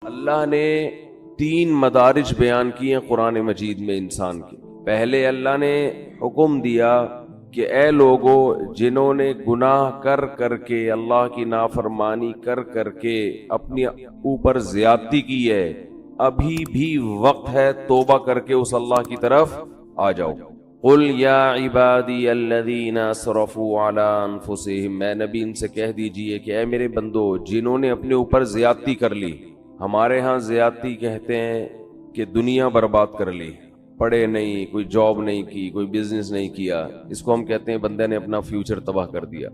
اللہ نے 3 مدارج بیان کیے ہیں قرآن مجید میں انسان کے. پہلے اللہ نے حکم دیا کہ اے لوگو جنہوں نے گناہ کر کر کے اللہ کی نافرمانی کر کر کے اپنے اوپر زیادتی کی ہے، ابھی بھی وقت ہے توبہ کر کے اس اللہ کی طرف آ جاؤ. قل یا عبادی الذین اسرفوا علی انفسہم، میں نبی ان سے کہہ دیجئے کہ اے میرے بندو جنہوں نے اپنے اوپر زیادتی کر لی. ہمارے ہاں زیادتی کہتے ہیں کہ دنیا برباد کر لی، پڑھے نہیں، کوئی جاب نہیں کی، کوئی بزنس نہیں کیا، اس کو ہم کہتے ہیں بندے نے اپنا فیوچر تباہ کر دیا.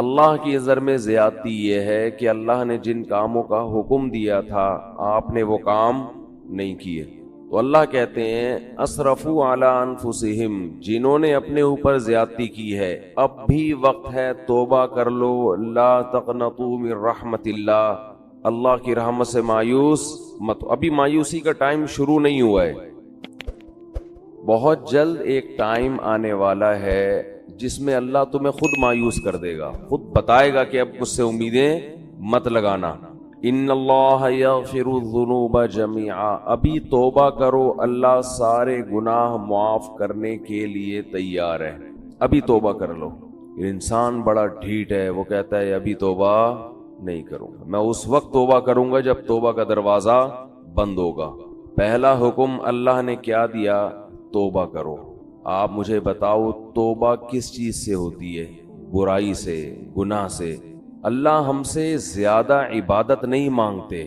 اللہ کی نظر میں زیادتی یہ ہے کہ اللہ نے جن کاموں کا حکم دیا تھا آپ نے وہ کام نہیں کیے. تو اللہ کہتے ہیں اسرفوا علی انفسہم، جنہوں نے اپنے اوپر زیادتی کی ہے اب بھی وقت ہے توبہ کر لو. لا تقنطوا من رحمت اللہ، اللہ کی رحمت سے مایوس مت. ابھی مایوسی کا ٹائم شروع نہیں ہوا ہے، بہت جلد ایک ٹائم آنے والا ہے جس میں اللہ تمہیں خود مایوس کر دے گا، خود بتائے گا کہ اب مجھ سے امیدیں مت لگانا. ان اللہ یغفر الذنوب جميعا، ابھی توبہ کرو، اللہ سارے گناہ معاف کرنے کے لیے تیار ہے، ابھی توبہ کر لو. انسان بڑا ڈھیٹ ہے، وہ کہتا ہے ابھی توبہ نہیں کروں گا، میں اس وقت توبہ کروں گا جب توبہ کا دروازہ بند ہوگا. پہلا حکم اللہ نے کیا دیا؟ توبہ کرو. آپ مجھے بتاؤ توبہ کس چیز سے ہوتی ہے؟ برائی سے، گناہ سے. اللہ ہم سے زیادہ عبادت نہیں مانگتے،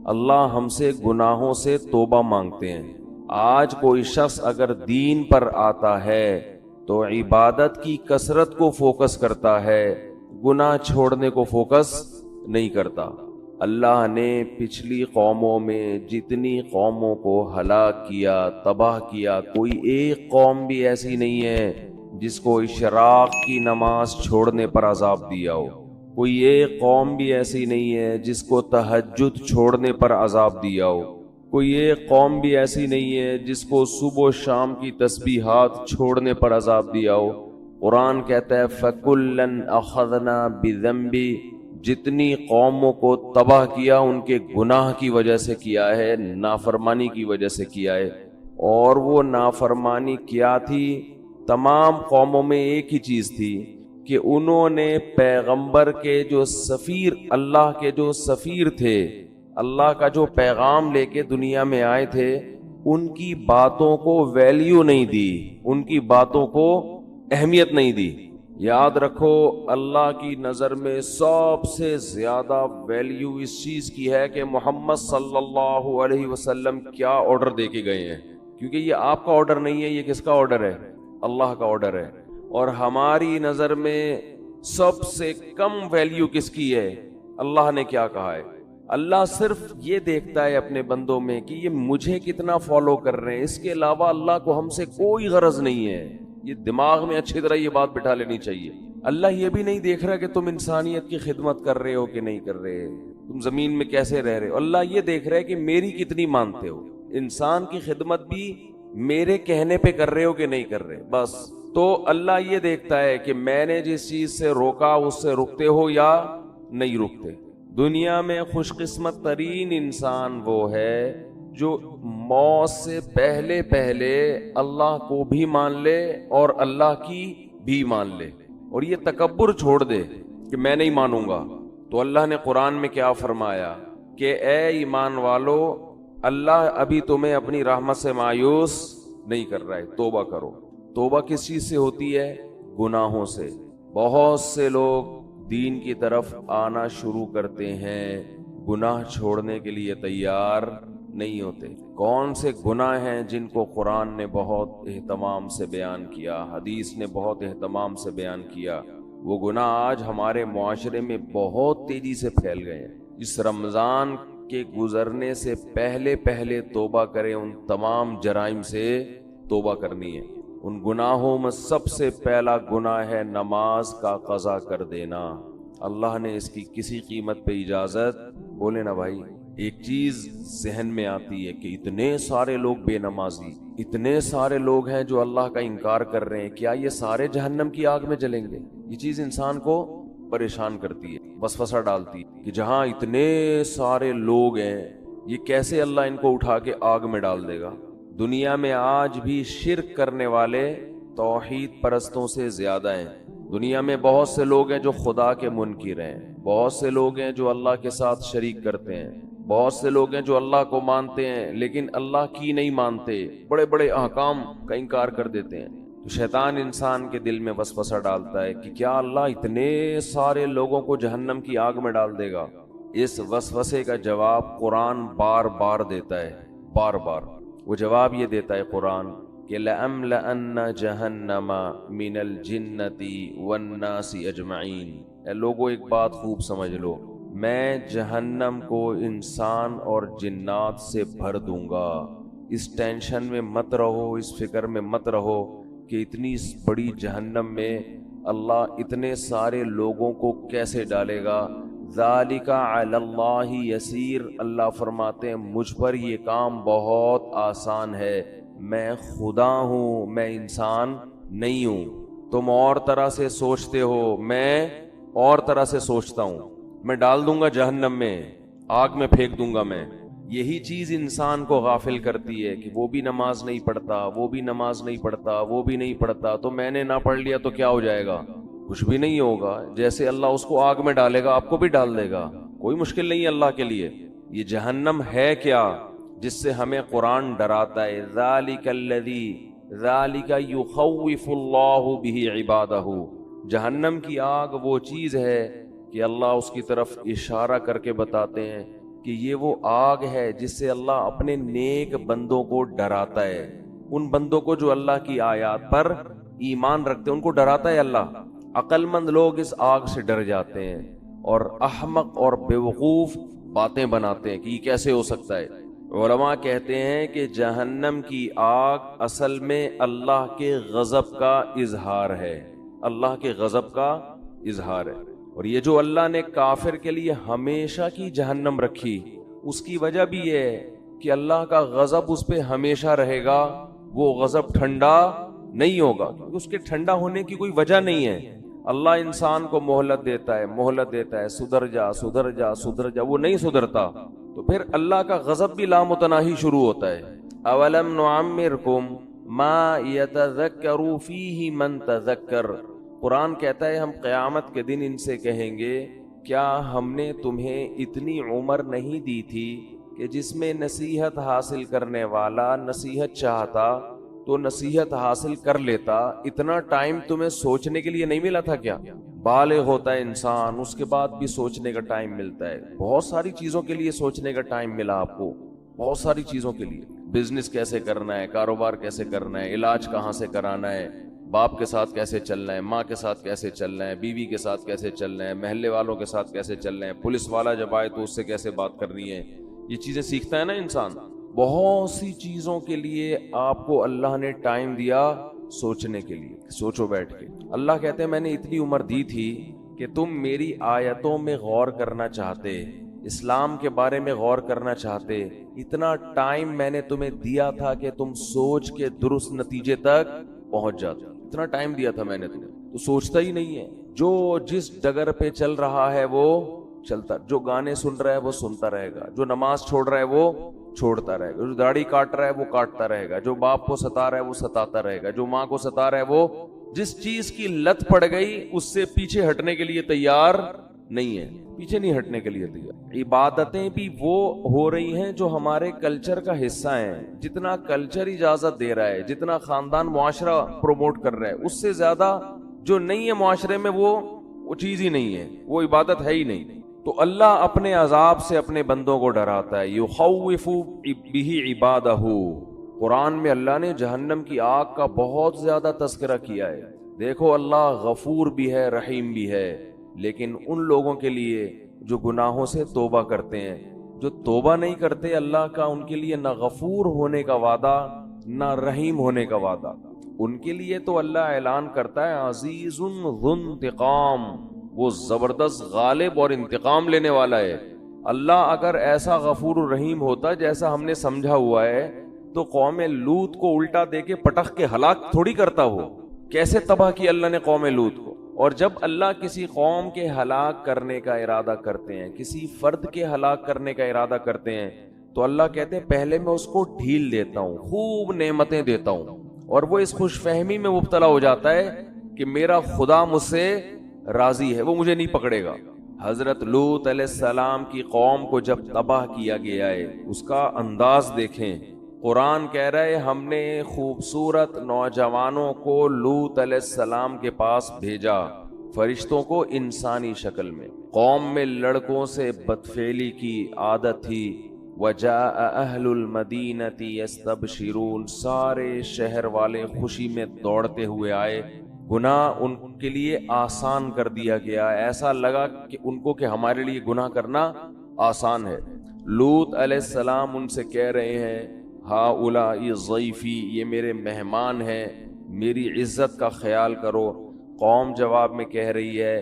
اللہ ہم سے گناہوں سے توبہ مانگتے ہیں. آج کوئی شخص اگر دین پر آتا ہے تو عبادت کی کثرت کو فوکس کرتا ہے، گناہ چھوڑنے کو فوکس نہیں کرتا. اللہ نے پچھلی قوموں میں جتنی قوموں کو ہلاک کیا، تباہ کیا، کوئی ایک قوم بھی ایسی نہیں ہے جس کو اشراق کی نماز چھوڑنے پر عذاب دیا ہو. کوئی ایک قوم بھی ایسی نہیں ہے جس کو تہجد چھوڑنے پر عذاب دیا ہو. کوئی ایک قوم بھی ایسی نہیں ہے جس کو صبح و شام کی تسبیحات چھوڑنے پر عذاب دیا ہو. قرآن کہتا ہے فَكُلًّا أَخَذْنَا بِذَنبِهِ، جتنی قوموں کو تباہ کیا ان کے گناہ کی وجہ سے کیا ہے، نافرمانی کی وجہ سے کیا ہے. اور وہ نافرمانی کیا تھی؟ تمام قوموں میں ایک ہی چیز تھی کہ انہوں نے پیغمبر کے جو سفیر، اللہ کے جو سفیر تھے، اللہ کا جو پیغام لے کے دنیا میں آئے تھے، ان کی باتوں کو ویلیو نہیں دی، ان کی باتوں کو اہمیت نہیں دی. یاد رکھو اللہ کی نظر میں سب سے زیادہ ویلیو اس چیز کی ہے کہ محمد صلی اللہ علیہ وسلم کیا آرڈر دے کے گئے ہیں، کیونکہ یہ آپ کا آرڈر نہیں ہے، یہ کس کا آرڈر ہے؟ اللہ کا آرڈر ہے. اور ہماری نظر میں سب سے کم ویلیو کس کی ہے؟ اللہ نے کیا کہا ہے. اللہ صرف یہ دیکھتا ہے اپنے بندوں میں کہ یہ مجھے کتنا فالو کر رہے ہیں، اس کے علاوہ اللہ کو ہم سے کوئی غرض نہیں ہے. یہ دماغ میں اچھی طرح یہ بات بٹھا لینی چاہیے. اللہ یہ بھی نہیں دیکھ رہا کہ تم انسانیت کی خدمت کر رہے ہو کہ نہیں کر رہے، تم زمین میں کیسے رہ رہے ہو. اللہ یہ دیکھ رہا ہے کہ میری کتنی مانتے ہو، انسان کی خدمت بھی میرے کہنے پہ کر رہے ہو کہ نہیں کر رہے، بس. تو اللہ یہ دیکھتا ہے کہ میں نے جس چیز سے روکا اس سے رکتے ہو یا نہیں رکتے. دنیا میں خوش قسمت ترین انسان وہ ہے جو موت سے پہلے پہلے اللہ کو بھی مان لے اور اللہ کی بھی مان لے، اور یہ تکبر چھوڑ دے کہ میں نہیں مانوں گا. تو اللہ نے قرآن میں کیا فرمایا کہ اے ایمان والو، اللہ ابھی تمہیں اپنی رحمت سے مایوس نہیں کر رہا ہے، توبہ کرو. توبہ کس چیز سے ہوتی ہے؟ گناہوں سے. بہت سے لوگ دین کی طرف آنا شروع کرتے ہیں، گناہ چھوڑنے کے لیے تیار نہیں ہوتے. کون سے گناہ ہیں جن کو قرآن نے بہت اہتمام سے بیان کیا، حدیث نے بہت اہتمام سے بیان کیا؟ وہ گناہ آج ہمارے معاشرے میں بہت تیزی سے پھیل گئے ہیں. اس رمضان کے گزرنے سے پہلے پہلے توبہ کریں، ان تمام جرائم سے توبہ کرنی ہے. ان گناہوں میں سب سے پہلا گناہ ہے نماز کا قضا کر دینا. اللہ نے اس کی کسی قیمت پہ اجازت، بولے نا بھائی. ایک چیز ذہن میں آتی ہے کہ اتنے سارے لوگ بے نمازی، اتنے سارے لوگ ہیں جو اللہ کا انکار کر رہے ہیں، کیا یہ سارے جہنم کی آگ میں جلیں گے؟ یہ چیز انسان کو پریشان کرتی ہے، وسوسہ ڈالتی ہے کہ جہاں اتنے سارے لوگ ہیں یہ کیسے اللہ ان کو اٹھا کے آگ میں ڈال دے گا؟ دنیا میں آج بھی شرک کرنے والے توحید پرستوں سے زیادہ ہیں۔ دنیا میں بہت سے لوگ ہیں جو خدا کے منکر ہیں، بہت سے لوگ ہیں جو اللہ کے ساتھ شریک کرتے ہیں، بہت سے لوگ ہیں جو اللہ کو مانتے ہیں لیکن اللہ کی نہیں مانتے، بڑے بڑے احکام کا انکار کر دیتے ہیں۔ تو شیطان انسان کے دل میں وسوسہ ڈالتا ہے کہ کیا اللہ اتنے سارے لوگوں کو جہنم کی آگ میں ڈال دے گا؟ اس وسوسے کا جواب قرآن بار بار دیتا ہے، بار بار وہ جواب یہ دیتا ہے قرآن کہ لَأَمْلَأَنَّ جَهَنَّمَ مِنَ الْجِنَّةِ وَالنَّاسِ أَجْمَعِينَ۔ اے لوگوں ایک بات خوب سمجھ لو، میں جہنم کو انسان اور جنات سے بھر دوں گا۔ اس ٹینشن میں مت رہو، اس فکر میں مت رہو کہ اتنی بڑی جہنم میں اللہ اتنے سارے لوگوں کو کیسے ڈالے گا۔ ذَلِكَ عَلَى اللَّهِ يَسِيرٌ، اللہ فرماتے ہیں مجھ پر یہ کام بہت آسان ہے، میں خدا ہوں، میں انسان نہیں ہوں۔ تم اور طرح سے سوچتے ہو، میں اور طرح سے سوچتا ہوں، میں ڈال دوں گا جہنم میں، آگ میں پھینک دوں گا میں۔ یہی چیز انسان کو غافل کرتی ہے کہ وہ بھی نماز نہیں پڑھتا، وہ بھی نماز نہیں پڑھتا، وہ بھی نہیں پڑھتا، تو میں نے نہ پڑھ لیا تو کیا ہو جائے گا؟ کچھ بھی نہیں ہوگا، جیسے اللہ اس کو آگ میں ڈالے گا آپ کو بھی ڈال دے گا، کوئی مشکل نہیں ہے اللہ کے لیے۔ یہ جہنم ہے کیا جس سے ہمیں قرآن ڈراتا ہے؟ ذَلِكَ الَّذِي ذَلِكَ يُخَوِّفُ اللَّهُ بِهِ عِبَادَهُ، جہنم کی آگ وہ چیز ہے کہ اللہ اس کی طرف اشارہ کر کے بتاتے ہیں کہ یہ وہ آگ ہے جس سے اللہ اپنے نیک بندوں کو ڈراتا ہے، ان بندوں کو جو اللہ کی آیات پر ایمان رکھتے ہیں ان کو ڈراتا ہے اللہ۔ عقل مند لوگ اس آگ سے ڈر جاتے ہیں اور احمق اور بیوقوف باتیں بناتے ہیں کہ یہ کیسے ہو سکتا ہے۔ علماء کہتے ہیں کہ جہنم کی آگ اصل میں اللہ کے غضب کا اظہار ہے، اللہ کے غضب کا اظہار ہے۔ اور یہ جو اللہ نے کافر کے لیے ہمیشہ کی جہنم رکھی، اس کی وجہ بھی یہ ہے کہ اللہ کا غضب اس پہ ہمیشہ رہے گا، وہ غضب ٹھنڈا نہیں ہوگا، کیونکہ اس کے ٹھنڈا ہونے کی کوئی وجہ نہیں ہے۔ اللہ انسان کو مہلت دیتا ہے، مہلت دیتا ہے، سدھر جا سدھر جا سدھر جا، وہ نہیں سدھرتا، تو پھر اللہ کا غضب بھی لامتناہی شروع ہوتا ہے۔ اولم نعمرکم ما یتذکر فیہ من تذکر، قرآن کہتا ہے ہم قیامت کے دن ان سے کہیں گے کیا ہم نے تمہیں اتنی عمر نہیں دی تھی کہ جس میں نصیحت حاصل کرنے والا نصیحت چاہتا تو نصیحت حاصل کر لیتا، اتنا ٹائم تمہیں سوچنے کے لیے نہیں ملا تھا کیا؟ بالغ ہوتا ہے انسان، اس کے بعد بھی سوچنے کا ٹائم ملتا ہے، بہت ساری چیزوں کے لیے سوچنے کا ٹائم ملا آپ کو، بہت ساری چیزوں کے لیے، بزنس کیسے کرنا ہے، کاروبار کیسے کرنا ہے، علاج کہاں سے کرانا ہے، باپ کے ساتھ کیسے چلنا ہے، ماں کے ساتھ کیسے چلنا ہے، بیوی کے ساتھ کیسے چلنا ہے، محلے والوں کے ساتھ کیسے چلنا ہے، پولیس والا جب آئے تو اس سے کیسے بات کرنی ہے، یہ چیزیں سیکھتا ہے نا انسان۔ بہت سی چیزوں کے لیے آپ کو اللہ نے ٹائم دیا سوچنے کے لیے، سوچو بیٹھ کے۔ اللہ کہتے ہیں میں نے اتنی عمر دی تھی کہ تم میری آیتوں میں غور کرنا چاہتے، اسلام کے بارے میں غور کرنا چاہتے، اتنا ٹائم میں نے تمہیں دیا تھا کہ تم سوچ کے درست نتیجے تک پہنچ جاتے، اتنا ٹائم دیا تھا میں نے تمہیں، تو سوچتا ہی نہیں ہے۔ جو جس ڈگر پہ چل رہا ہے وہ چلتا، جو گانے سن رہا ہے وہ سنتا رہے گا، جو نماز چھوڑ رہا ہے وہ چھوڑتا رہے گا، جو داڑھی کاٹ رہا ہے وہ کاٹتا رہے گا، جو باپ کو ستا رہا ہے وہ ستاتا رہے گا، جو ماں کو ستا رہا ہے وہ جس چیز کی لت پڑ گئی اس سے پیچھے ہٹنے کے لیے تیار نہیں ہے، پیچھے نہیں ہٹنے کے لیے تیار۔ عبادتیں بھی وہ ہو رہی ہیں جو ہمارے کلچر کا حصہ ہیں، جتنا کلچر اجازت دے رہا ہے، جتنا خاندان معاشرہ پروموٹ کر رہا ہے، اس سے زیادہ جو نہیں ہے معاشرے میں وہ چیز ہی نہیں ہے، وہ عبادت ہے ہی نہیں۔ تو اللہ اپنے عذاب سے اپنے بندوں کو ڈراتا ہے، یخوف بہ عبادہ۔ قرآن میں اللہ نے جہنم کی آگ کا بہت زیادہ تذکرہ کیا ہے۔ دیکھو اللہ غفور بھی ہے، رحیم بھی ہے، لیکن ان لوگوں کے لیے جو گناہوں سے توبہ کرتے ہیں، جو توبہ نہیں کرتے، اللہ کا ان کے لیے نہ غفور ہونے کا وعدہ نہ رحیم ہونے کا وعدہ۔ ان کے لیے تو اللہ اعلان کرتا ہے عزیز ذو انتقام، وہ زبردست غالب اور انتقام لینے والا ہے۔ اللہ اگر ایسا غفور الرحیم ہوتا جیسا ہم نے سمجھا ہوا ہے تو قوم لوط کو الٹا دے کے پٹخ کے ہلاک تھوڑی کرتا ہو۔ کیسے تباہ کی اللہ نے قوم لوط کو؟ اور جب اللہ کسی قوم کے ہلاک کرنے کا ارادہ کرتے ہیں، کسی فرد کے ہلاک کرنے کا ارادہ کرتے ہیں، تو اللہ کہتے ہیں پہلے میں اس کو ڈھیل دیتا ہوں، خوب نعمتیں دیتا ہوں، اور وہ اس خوش فہمی میں مبتلا ہو جاتا ہے کہ میرا خدا مجھ سے راضی ہے، وہ مجھے نہیں پکڑے گا۔ حضرت لوط علیہ السلام کی قوم کو جب تباہ کیا گیا ہے، اس کا انداز دیکھیں۔ قرآن کہہ رہا ہے ہم نے خوبصورت نوجوانوں کو لوط علیہ السلام کے پاس بھیجا، فرشتوں کو انسانی شکل میں۔ قوم میں لڑکوں سے بدفعلی کی عادت تھی۔ وَجَاءَ أَهْلُ الْمَدِينَةِ يَسْتَبْشِرُونَ، سارے شہر والے خوشی میں دوڑتے ہوئے آئے۔ گناہ ان کے لیے آسان کر دیا گیا، ایسا لگا کہ ان کو کہ ہمارے لیے گناہ کرنا آسان ہے۔ لوط علیہ السلام ان سے کہہ رہے ہیں ہؤلاء ضیفی، یہ میرے مہمان ہیں، میری عزت کا خیال کرو۔ قوم جواب میں کہہ رہی ہے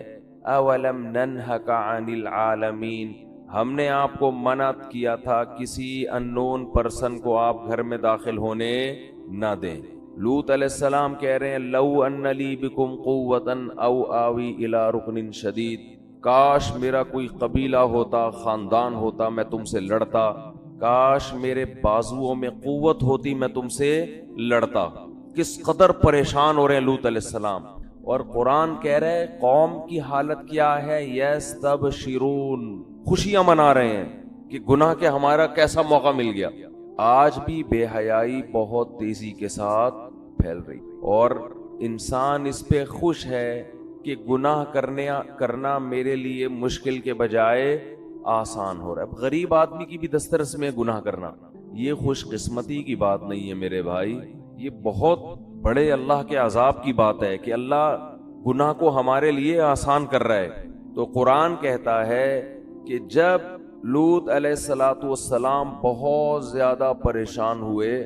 اولم ننہک عن العالمین، ہم نے آپ کو منع کیا تھا کسی اننون پرسن کو آپ گھر میں داخل ہونے نہ دیں۔ لوط علیہ السلام کہہ رہے ہیں لو ان لی بکم قوتا او آوی الی رکن شدید، کاش میرا کوئی قبیلہ ہوتا، خاندان ہوتا، میں تم سے لڑتا، کاش میرے بازوؤں میں قوت ہوتی، میں تم سے لڑتا۔ کس قدر پریشان ہو رہے ہیں لوط علیہ السلام، اور قرآن کہہ رہے ہیں قوم کی حالت کیا ہے، یستبشرون، خوشیاں منا رہے ہیں کہ گناہ کے ہمارا کیسا موقع مل گیا۔ آج بھی بے حیائی بہت تیزی کے ساتھ پھیل رہی، اور انسان اس پہ خوش ہے کہ گناہ کرنا میرے لیے مشکل کے بجائے آسان ہو رہا ہے۔ غریب آدمی کی بھی دسترس میں گناہ کرنا، یہ خوش قسمتی کی بات نہیں ہے میرے بھائی، یہ بہت بڑے اللہ کے عذاب کی بات ہے کہ اللہ گناہ کو ہمارے لیے آسان کر رہا ہے۔ تو قرآن کہتا ہے کہ جب لوط علیہ السلام بہت زیادہ پریشان ہوئے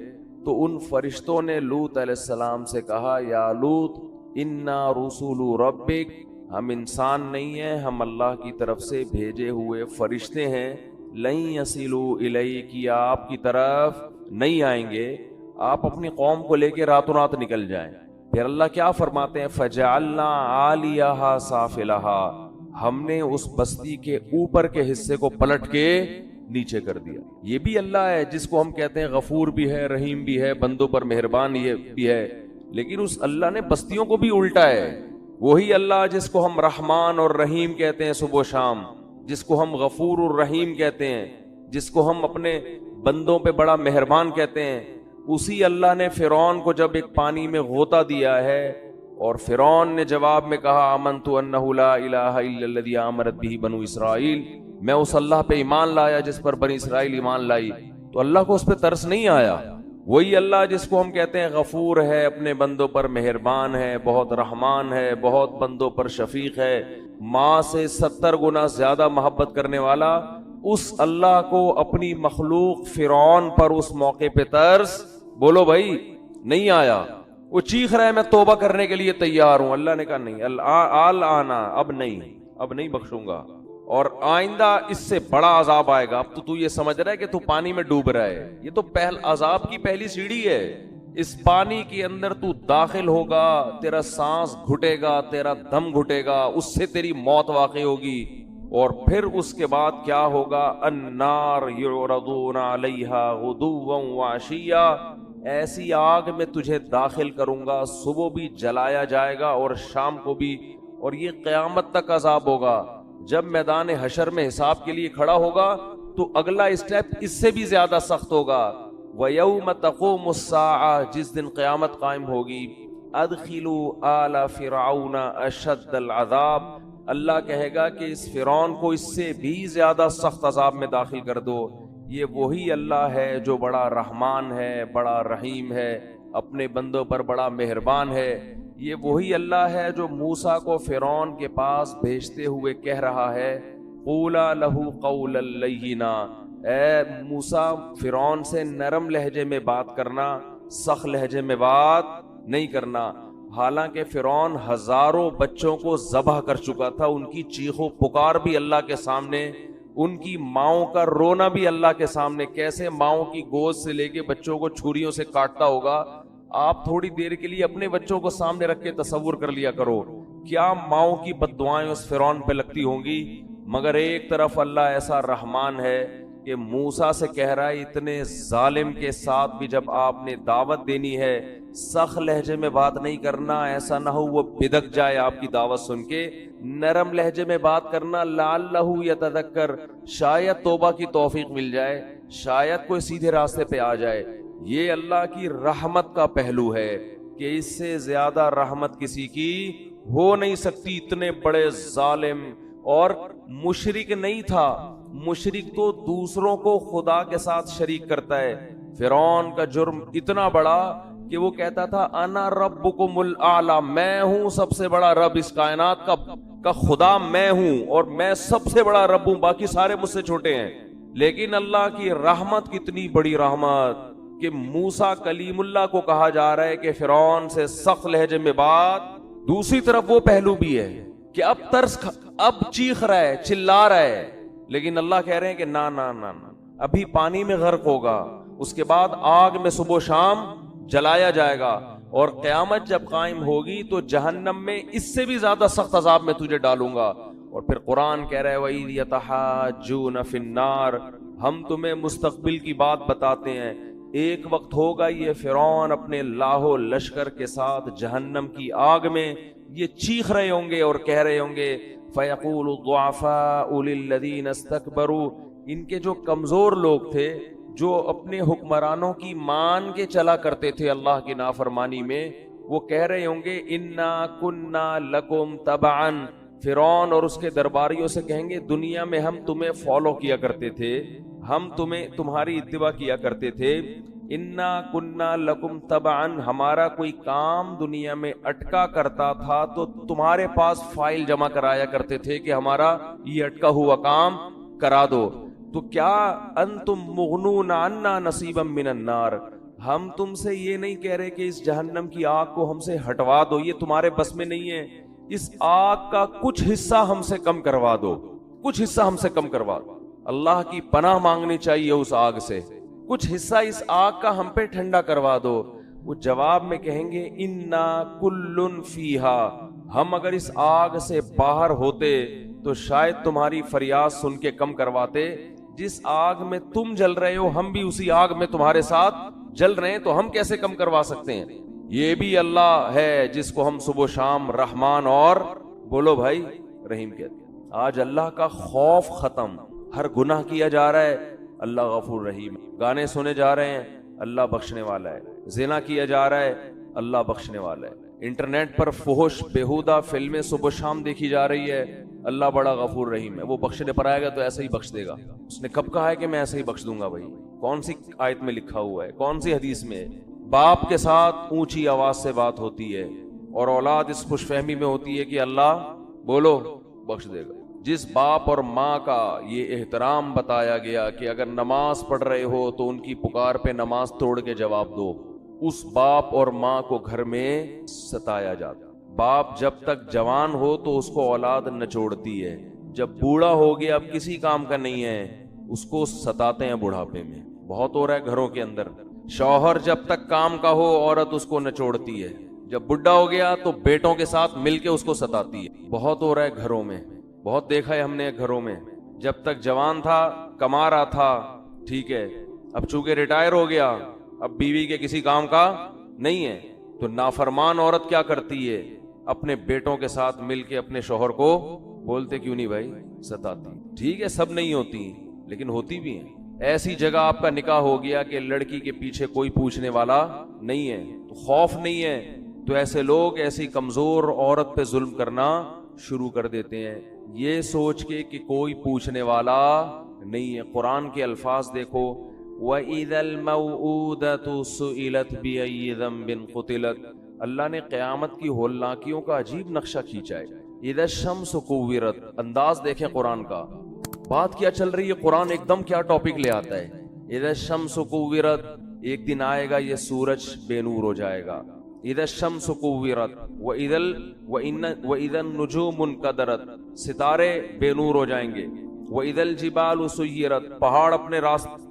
تو ان فرشتوں نے لوط علیہ السلام سے کہا یا لوط انا رسول ربک، ہم انسان نہیں ہیں، ہم اللہ کی طرف سے بھیجے ہوئے فرشتے ہیں، لن یصلوا الیک، آپ کی طرف نہیں آئیں گے، آپ اپنی قوم کو لے کے راتوں رات نکل جائیں۔ پھر اللہ کیا فرماتے ہیں فجعلنا عالیہا سافلہا، ہم نے اس بستی کے اوپر کے حصے کو پلٹ کے نیچے کر دیا۔ یہ بھی اللہ ہے جس کو ہم کہتے ہیں غفور بھی ہے، رحیم بھی ہے، بندوں پر مہربان یہ بھی ہے، لیکن اس اللہ نے بستیوں کو بھی الٹا ہے۔ وہی اللہ جس کو ہم رحمان اور رحیم کہتے ہیں صبح و شام، جس کو ہم غفور الرحیم کہتے ہیں، جس کو ہم اپنے بندوں پہ بڑا مہربان کہتے ہیں، اسی اللہ نے فرعون کو جب ایک پانی میں غوطہ دیا ہے اور فرعون نے جواب میں کہا آمنت انہ لا الہ الا الذی آمنت بہ بنو اسرائیل، میں اس اللہ پہ ایمان لایا جس پر بنی اسرائیل ایمان لائی، تو اللہ کو اس پہ ترس نہیں آیا۔ وہی اللہ جس کو ہم کہتے ہیں غفور ہے، اپنے بندوں پر مہربان ہے، بہت رحمان ہے، بہت بندوں پر شفیق ہے، ماں سے 70 گنا زیادہ محبت کرنے والا، اس اللہ کو اپنی مخلوق فرعون پر اس موقع پہ ترس بولو بھائی نہیں آیا۔ وہ چیخ رہا ہے میں توبہ کرنے کے لیے تیار ہوں، اللہ نے کہا نہیں، آنا اب نہیں بخشوں گا، اور آئندہ اس سے بڑا عذاب آئے گا۔ اب تو یہ سمجھ رہا ہے کہ تو پانی میں ڈوب رہا ہے، یہ تو عذاب کی پہلی سیڑھی ہے۔ اس پانی کے اندر تو داخل ہوگا، تیرا سانس گھٹے گا، تیرا دم گھٹے گا، اس سے تیری موت واقع ہوگی، اور پھر اس کے بعد کیا ہوگا النار یعرضون علیہا غدوا وعشیا، ایسی آگ میں تجھے داخل کروں گا، صبح بھی جلایا جائے گا اور شام کو بھی، اور یہ قیامت تک عذاب ہوگا۔ جب میدان حشر میں حساب کے لیے کھڑا ہوگا تو اگلا اسٹیپ اس سے بھی زیادہ سخت ہوگا۔ وَيَوْمَ تَقُومُ السَّاعَةُ، جس دن قیامت قائم ہوگی، أَدْخِلُوا آلَ فِرْعَوْنَ أَشَدَّ الْعَذَابِ، اللہ کہے گا کہ اس فرعون کو اس سے بھی زیادہ سخت عذاب میں داخل کر دو۔ یہ وہی اللہ ہے جو بڑا رحمان ہے، بڑا رحیم ہے، اپنے بندوں پر بڑا مہربان ہے۔ یہ وہی اللہ ہے جو موسیٰ کو فرعون کے پاس بھیجتے ہوئے کہہ رہا ہے قولا لہ قولا لینا، اے موسیٰ فرعون سے نرم لہجے میں بات کرنا، سخت لہجے میں بات نہیں کرنا۔ حالانکہ فرعون ہزاروں بچوں کو ذبح کر چکا تھا، ان کی چیخ و پکار بھی اللہ کے سامنے، ان کی ماؤں کا رونا بھی اللہ کے سامنے، کیسے ماؤں کی گود سے لے کے بچوں کو چھریوں سے کاٹتا ہوگا۔ آپ تھوڑی دیر کے لیے اپنے بچوں کو سامنے رکھ کے تصور کر لیا کرو، کیا ماؤں کی بد دعائیں اس فرعون پہ لگتی ہوں گی۔ مگر ایک طرف اللہ ایسا رحمان ہے، کہ موسیٰ سے کہہ رہا ہے اتنے ظالم کے ساتھ بھی جب آپ نے دعوت دینی ہے سخت لہجے میں بات نہیں کرنا, ایسا نہ ہو وہ بدک جائے آپ کی دعوت سن کے. نرم لہجے میں بات کرنا, لعلہ یتذکر, شاید توبہ کی توفیق مل جائے, شاید کوئی سیدھے راستے پہ آ جائے. یہ اللہ کی رحمت کا پہلو ہے کہ اس سے زیادہ رحمت کسی کی ہو نہیں سکتی. اتنے بڑے ظالم, اور مشرک نہیں تھا, مشرک تو دوسروں کو خدا کے ساتھ شریک کرتا ہے. فرعون کا جرم اتنا بڑا کہ وہ کہتا تھا انا ربکم الاعلی, میں ہوں سب سے بڑا رب, اس کائنات کا خدا میں ہوں, اور میں سب سے بڑا رب ہوں, باقی سارے مجھ سے چھوٹے ہیں. لیکن اللہ کی رحمت کتنی بڑی رحمت کہ موسیٰ کلیم اللہ کو کہا جا رہا ہے کہ فرعون سے سخت لہجے میں بات. دوسری طرف وہ پہلو بھی ہے کہ اب چیخ رہا ہے, چلا رہا ہے, لیکن اللہ کہہ رہے ہیں کہ نہ, ابھی پانی میں غرق ہوگا, اس کے بعد آگ میں صبح و شام جلایا جائے گا, اور قیامت جب قائم ہوگی تو جہنم میں اس سے بھی زیادہ سخت عذاب میں تجھے ڈالوں گا. اور پھر قرآن کہہ رہا ہے وَإِذْ يَتَحَاجُّونَ فِي النَّارِ, ہم تمہیں مستقبل کی بات بتاتے ہیں. ایک وقت ہوگا یہ فرعون اپنے لاہو لشکر کے ساتھ جہنم کی آگ میں یہ چیخ رہے ہوں گے اور کہہ رہے ہوں گے فَيَقُولُ الضُّعَفَاءُ لِلَّذِينَ اسْتَكْبَرُوا, ان کے جو کمزور لوگ تھے, جو اپنے حکمرانوں کی مان کے چلا کرتے تھے اللہ کی نافرمانی میں, وہ کہہ رہے ہوں گے اِنَّا كُنَّا لَكُمْ تَبَعًا. فرعون اور اس کے درباریوں سے کہیں گے دنیا میں ہم تمہیں فالو کیا کرتے تھے, ہم تمہاری اتباع کیا کرتے تھے. اِنَّا كُنَّا لَكُمْ تَبَعًا, ہمارا کوئی کام دنیا میں اٹکا کرتا تھا تو تمہارے پاس فائل جمع کرایا کرتے تھے کہ ہمارا یہ اٹکا ہوا کام کرا دو. تو کیا انتم مغنون عنا نصیبا من النار, ہم تم سے یہ نہیں کہہ رہے کہ اس جہنم کی آگ کو ہم سے ہٹوا دو, یہ تمہارے بس میں نہیں ہے, اس آگ کا کچھ حصہ ہم سے کم کروا دو, کچھ حصہ ہم سے کم کروا دو. اللہ کی پناہ مانگنی چاہیے اس آگ سے, کچھ حصہ اس آگ کا ہم پہ ٹھنڈا کروا دو. وہ جواب میں کہیں گے انا کل فیہا, ہم اگر اس آگ سے باہر ہوتے تو شاید تمہاری فریاد سن کے کم کرواتے. جس آگ میں تم جل رہے ہو ہم بھی اسی آگ میں تمہارے ساتھ جل رہے ہیں, تو ہم کیسے کم کروا سکتے ہیں. یہ بھی اللہ ہے جس کو ہم صبح و شام رحمان اور بولو بھائی رحیم کہتے ہیں. آج اللہ کا خوف ختم, ہر گناہ کیا جا رہا ہے اللہ غفور رحیم, گانے سنے جا رہے ہیں اللہ بخشنے والا ہے, زنا کیا جا رہا ہے اللہ بخشنے والا ہے, انٹرنیٹ پر فحش بیہودہ فلمیں صبح شام دیکھی جا رہی ہے اللہ بڑا غفور رحیم ہے, وہ بخشنے پر آئے گا تو ایسے ہی بخش دے گا. اس نے کب کہا ہے کہ میں ایسے ہی بخش دوں گا بھائی؟ کون سی آیت میں لکھا ہوا ہے, کون سی حدیث میں ہے؟ باپ کے ساتھ اونچی آواز سے بات ہوتی ہے اور اولاد اس خوش فہمی میں ہوتی ہے کہ اللہ بولو بخش دے گا. جس باپ اور ماں کا یہ احترام بتایا گیا کہ اگر نماز پڑھ رہے ہو تو ان کی پکار پہ نماز توڑ کے جواب دو, اس باپ اور ماں کو گھر میں ستایا جاتا. باپ جب تک جوان ہو تو اس کو اولاد نچوڑتی ہے, جب بوڑھا ہو گیا اب کسی کام کا نہیں ہے اس کو ستاتے ہیں بڑھاپے میں. بہت ہو رہا ہے گھروں کے اندر. شوہر جب تک کام کا ہو عورت اس کو نچوڑتی ہے, جب بڈھا ہو گیا تو بیٹوں کے ساتھ مل کے اس کو ستاتی ہے. بہت ہو رہا ہے گھروں میں, بہت دیکھا ہے ہم نے گھروں میں. جب تک جوان تھا کما رہا تھا ٹھیک ہے, اب چونکہ ریٹائر ہو گیا اب بیوی کے کسی کام کا نہیں ہے, تو نافرمان عورت کیا کرتی ہے اپنے بیٹوں کے ساتھ مل کے اپنے شوہر کو بولتے کیوں نہیں بھائی ستاتی. ٹھیک ہے سب نہیں ہوتی لیکن ہوتی بھی ہیں. ایسی جگہ آپ کا نکاح ہو گیا کہ لڑکی کے پیچھے کوئی پوچھنے والا نہیں ہے, تو خوف نہیں ہے, تو ایسے لوگ ایسی کمزور عورت پہ ظلم کرنا شروع کر دیتے ہیں یہ سوچ کے کہ کوئی پوچھنے والا نہیں ہے. قرآن کے الفاظ دیکھو وَإِذَا الْمَوْءُودَةُ سُئِلَتْ بِأَيِّ ذَنبٍ قُتِلَتْ, اللہ نے قیامت کی ہولناکیوں کا عجیب نقشہ کھینچا ہے. اِذَا الشَّمْسُ كُوِّرَتْ, انداز دیکھیں قرآن کا, بات کیا چل رہی ہے, قرآن ایک دم کیا ٹاپک لے آتا ہے. اِذَا الشَّمْسُ كُوِّرَتْ, ایک دن آئے گا یہ سورج بے نور ہو جائے گا. اِذَا الشَّمْسُ كُوِّرَتْ وَإِذَا النُّجُومُ انْكَدَرَتْ, ستارے بے نور ہو جائیں گے. وَإِذَا الْجِبَالُ سُيِّرَتْ,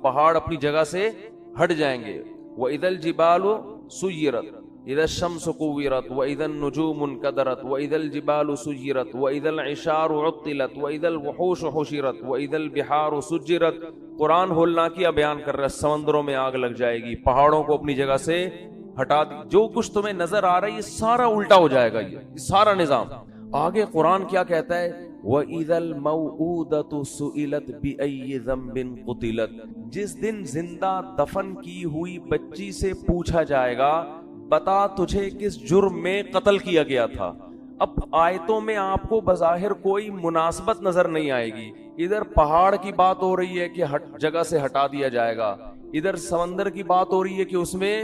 پہاڑ اپنی جگہ سے ہٹ جائیں گے. وَإِذَا الْجِبَالُ سُيِّرَتْ, اذا الشمس كورت واذا النجوم انكدرت واذا الجبال سيرت واذا العشار عطلت واذا الوحوش حشرت واذا البحار سجرت. قرآن ہولناکیہ بیان کر رہا ہے, سمندروں میں آگ لگ جائے گی, پہاڑوں کو اپنی جگہ سے ہٹا دی, جو کچھ تمہیں نظر آ رہا ہے یہ سارا الٹا ہو جائے گا, یہ سارا نظام. آگے قرآن کیا کہتا ہے, وَإِذَا الْمَوْءُودَةُ سُئِلَتْ بِأَيِّ ذَنبٍ قُتِلَتْ, جس دن زندہ دفن کی ہوئی بچی سے پوچھا جائے گا بتا تجھے کس جرم میں قتل کیا گیا تھا. اب آیتوں میں آپ کو بظاہر کوئی مناسبت نظر نہیں آئے گی. ادھر پہاڑ کی بات ہو رہی ہے کہ جگہ سے ہٹا دیا جائے گا, ادھر سمندر کی بات ہو رہی ہے کہ اس میں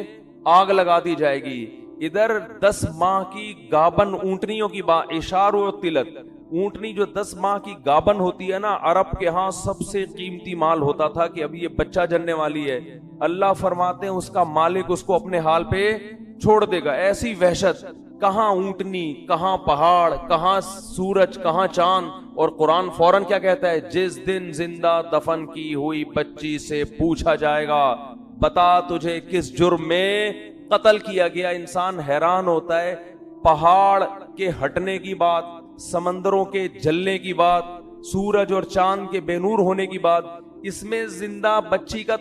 آگ لگا دی جائے گی, ادھر 10 ماہ کی گابن اونٹنیوں کی بات, اشار و تلت, اونٹنی جو 10 ماہ کی گابن ہوتی ہے نا, عرب کے ہاں سب سے قیمتی مال ہوتا تھا کہ اب یہ بچہ جننے والی ہے. اللہ فرماتے ہیں اس کا مالک اس کو اپنے حال پہ چھوڑ دے گا. ایسی وحشت, کہاں اونٹنی, کہاں پہاڑ, کہاں سورج, کہاں چاند. اور قرآن فوراً کیا کہتا ہے, جس دن زندہ دفن کی ہوئی بچی سے پوچھا جائے گا بتا تجھے کس جرم میں قتل کیا گیا. انسان حیران ہوتا ہے, پہاڑ کے ہٹنے کی بات, سمندروں کے جلنے کی بات, سورج اور چاند کے بے نور ہونے کی بات, اس میں زندہ بچی کا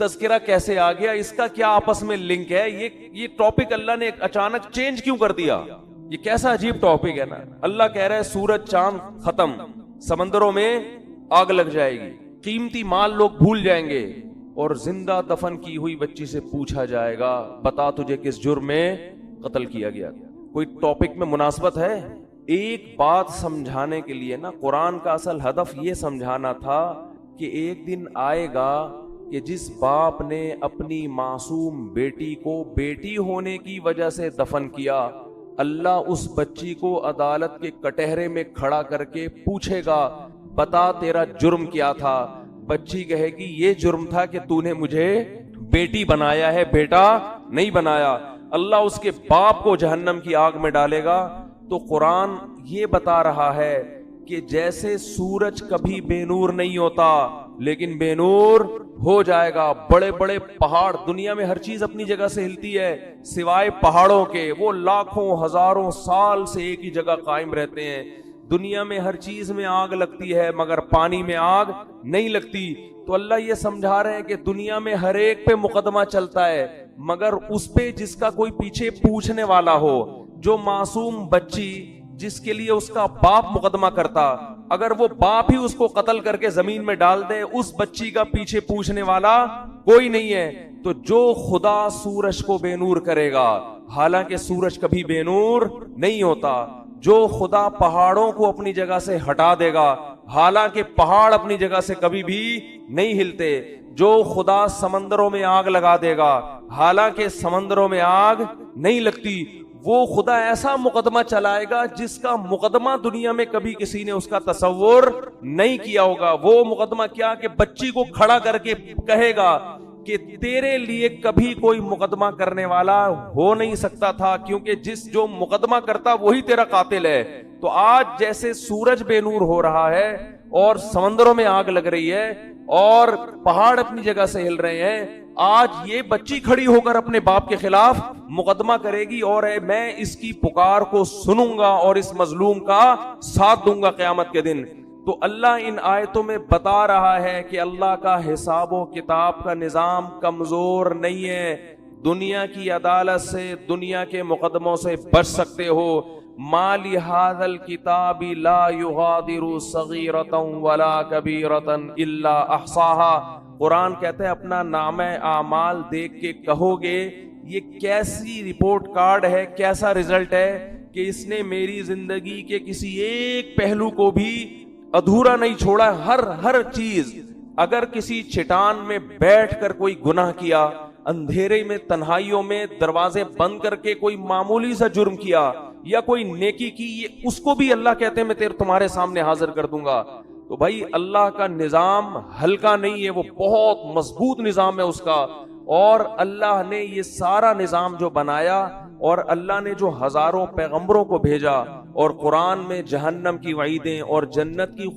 تذکرہ کیسے آ گیا, اس کا کیا آپس میں لنک ہے؟ یہ ٹاپک اللہ نے اچانک چینج کیوں کر دیا؟ یہ کیسا عجیب ٹاپک ہے نا. اللہ کہہ رہا ہے سورج چاند ختم, سمندروں میں آگ لگ جائے گی, قیمتی مال لوگ بھول جائیں گے, اور زندہ دفن کی ہوئی بچی سے پوچھا جائے گا بتا تجھے کس جرم میں قتل کیا گیا. کوئی ٹاپک میں مناسبت ہے؟ ایک بات سمجھانے کے لیے نا, قرآن کا اصل ہدف یہ سمجھانا تھا کہ ایک دن آئے گا کہ جس باپ نے اپنی معصوم بیٹی کو بیٹی ہونے کی وجہ سے دفن کیا, اللہ اس بچی کو عدالت کے کٹہرے میں کھڑا کر کے پوچھے گا بتا تیرا جرم کیا تھا. بچی کہے گی یہ جرم تھا کہ تو نے مجھے بیٹی بنایا ہے, بیٹا نہیں بنایا. اللہ اس کے باپ کو جہنم کی آگ میں ڈالے گا. تو قرآن یہ بتا رہا ہے کہ جیسے سورج کبھی بے نور نہیں ہوتا لیکن بے نور ہو جائے گا. بڑے بڑے پہاڑ, دنیا میں ہر چیز اپنی جگہ سے ہلتی ہے سوائے پہاڑوں کے, وہ لاکھوں ہزاروں سال سے ایک ہی جگہ قائم رہتے ہیں. دنیا میں ہر چیز میں آگ لگتی ہے مگر پانی میں آگ نہیں لگتی. تو اللہ یہ سمجھا رہے ہیں کہ دنیا میں ہر ایک پہ مقدمہ چلتا ہے مگر اس پہ جس کا کوئی پیچھے پوچھنے والا ہو. جو معصوم بچی جس کے لیے اس کا باپ مقدمہ کرتا, اگر وہ باپ ہی اس کو قتل کر کے زمین میں ڈال دے, اس بچی کا پیچھے پوچھنے والا کوئی نہیں ہے. تو جو خدا سورج کو بے نور کرے گا, حالانکہ سورج کبھی بے نور نہیں ہوتا, جو خدا پہاڑوں کو اپنی جگہ سے ہٹا دے گا, حالانکہ پہاڑ اپنی جگہ سے کبھی بھی نہیں ہلتے, جو خدا سمندروں میں آگ لگا دے گا, حالانکہ سمندروں میں آگ نہیں لگتی, وہ خدا ایسا مقدمہ چلائے گا جس کا مقدمہ دنیا میں کبھی کسی نے اس کا تصور نہیں کیا ہوگا. وہ مقدمہ کیا کہ بچی کو کھڑا کر کے کہے گا کہ تیرے لیے کبھی کوئی مقدمہ کرنے والا ہو نہیں سکتا تھا, کیونکہ جو مقدمہ کرتا وہی تیرا قاتل ہے. تو آج جیسے سورج بے نور ہو رہا ہے اور سمندروں میں آگ لگ رہی ہے اور پہاڑ اپنی جگہ سے ہل رہے ہیں, آج یہ بچی کھڑی ہو کر اپنے باپ کے خلاف مقدمہ کرے گی اور میں اس کی پکار کو سنوں گا اور اس مظلوم کا ساتھ دوں گا قیامت کے دن. تو اللہ ان آیتوں میں بتا رہا ہے کہ اللہ کا حساب و کتاب کا نظام کمزور نہیں ہے. دنیا کی عدالت سے, دنیا کے مقدموں سے بچ سکتے ہو. ما لهذا الكتاب لا يغادر صغيرة ولا كبيرة الا احصاها. قرآن کہتا ہے اپنا نامہ اعمال دیکھ کے کہو گے یہ کیسی رپورٹ کارڈ ہے, کیسا رزلٹ ہے کہ اس نے میری زندگی کے کسی ایک پہلو کو بھی ادھورا نہیں چھوڑا. ہر چیز, اگر کسی چٹان میں بیٹھ کر کوئی گناہ کیا, اندھیرے میں تنہائیوں میں دروازے بند کر کے کوئی معمولی سا جرم کیا یا کوئی نیکی کی, یہ اس کو بھی اللہ کہتے ہیں میں تمہارے سامنے حاضر کر دوں گا. تو بھائی اللہ کا نظام ہلکا نہیں ہے, وہ بہت مضبوط نظام ہے اس کا. اور اللہ نے یہ سارا نظام جو بنایا اور اللہ نے جو ہزاروں پیغمبروں کو بھیجا اور قرآن میں جہنم کی وعیدیں اور جنت کی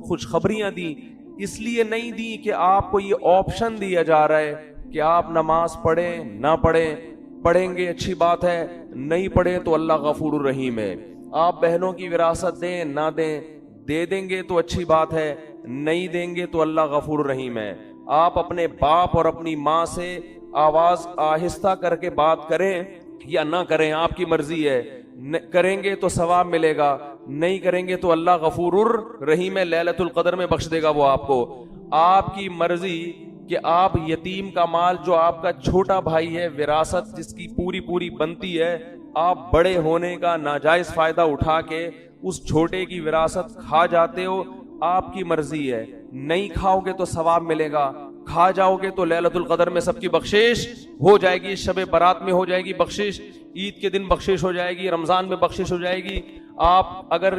خوشخبریاں دی, اس لیے نہیں دی کہ آپ کو یہ آپشن دیا جا رہا ہے کہ آپ نماز پڑھیں نہ پڑھیں, پڑھیں گے اچھی بات ہے, نہیں پڑھیں تو اللہ غفور الرحیم ہے. آپ بہنوں کی وراثت دیں نہ دیں, دے دیں گے تو اچھی بات ہے, نہیں دیں گے تو اللہ غفور الرحیم ہے. آپ اپنے باپ اور اپنی ماں سے آواز آہستہ کر کے بات کریں یا نہ کریں, آپ کی مرضی ہے. کریں گے تو ثواب ملے گا, نہیں کریں گے تو اللہ غفور الرحیم ہے, لیلۃ القدر میں بخش دے گا وہ آپ کو. آپ کی مرضی کہ آپ یتیم کا مال جو آپ کا چھوٹا بھائی ہے, وراثت جس کی پوری بنتی ہے, آپ بڑے ہونے کا ناجائز فائدہ اٹھا کے اس چھوٹے کی وراثت کھا جاتے ہو. آپ کی مرضی ہے, نہیں کھاؤ گے تو ثواب ملے گا, کھا جاؤ گے تو لیلۃ القدر میں سب کی بخشش ہو جائے گی, شب برات میں ہو جائے گی بخشش, عید کے دن بخشش ہو جائے گی, رمضان میں بخشش ہو جائے گی. آپ اگر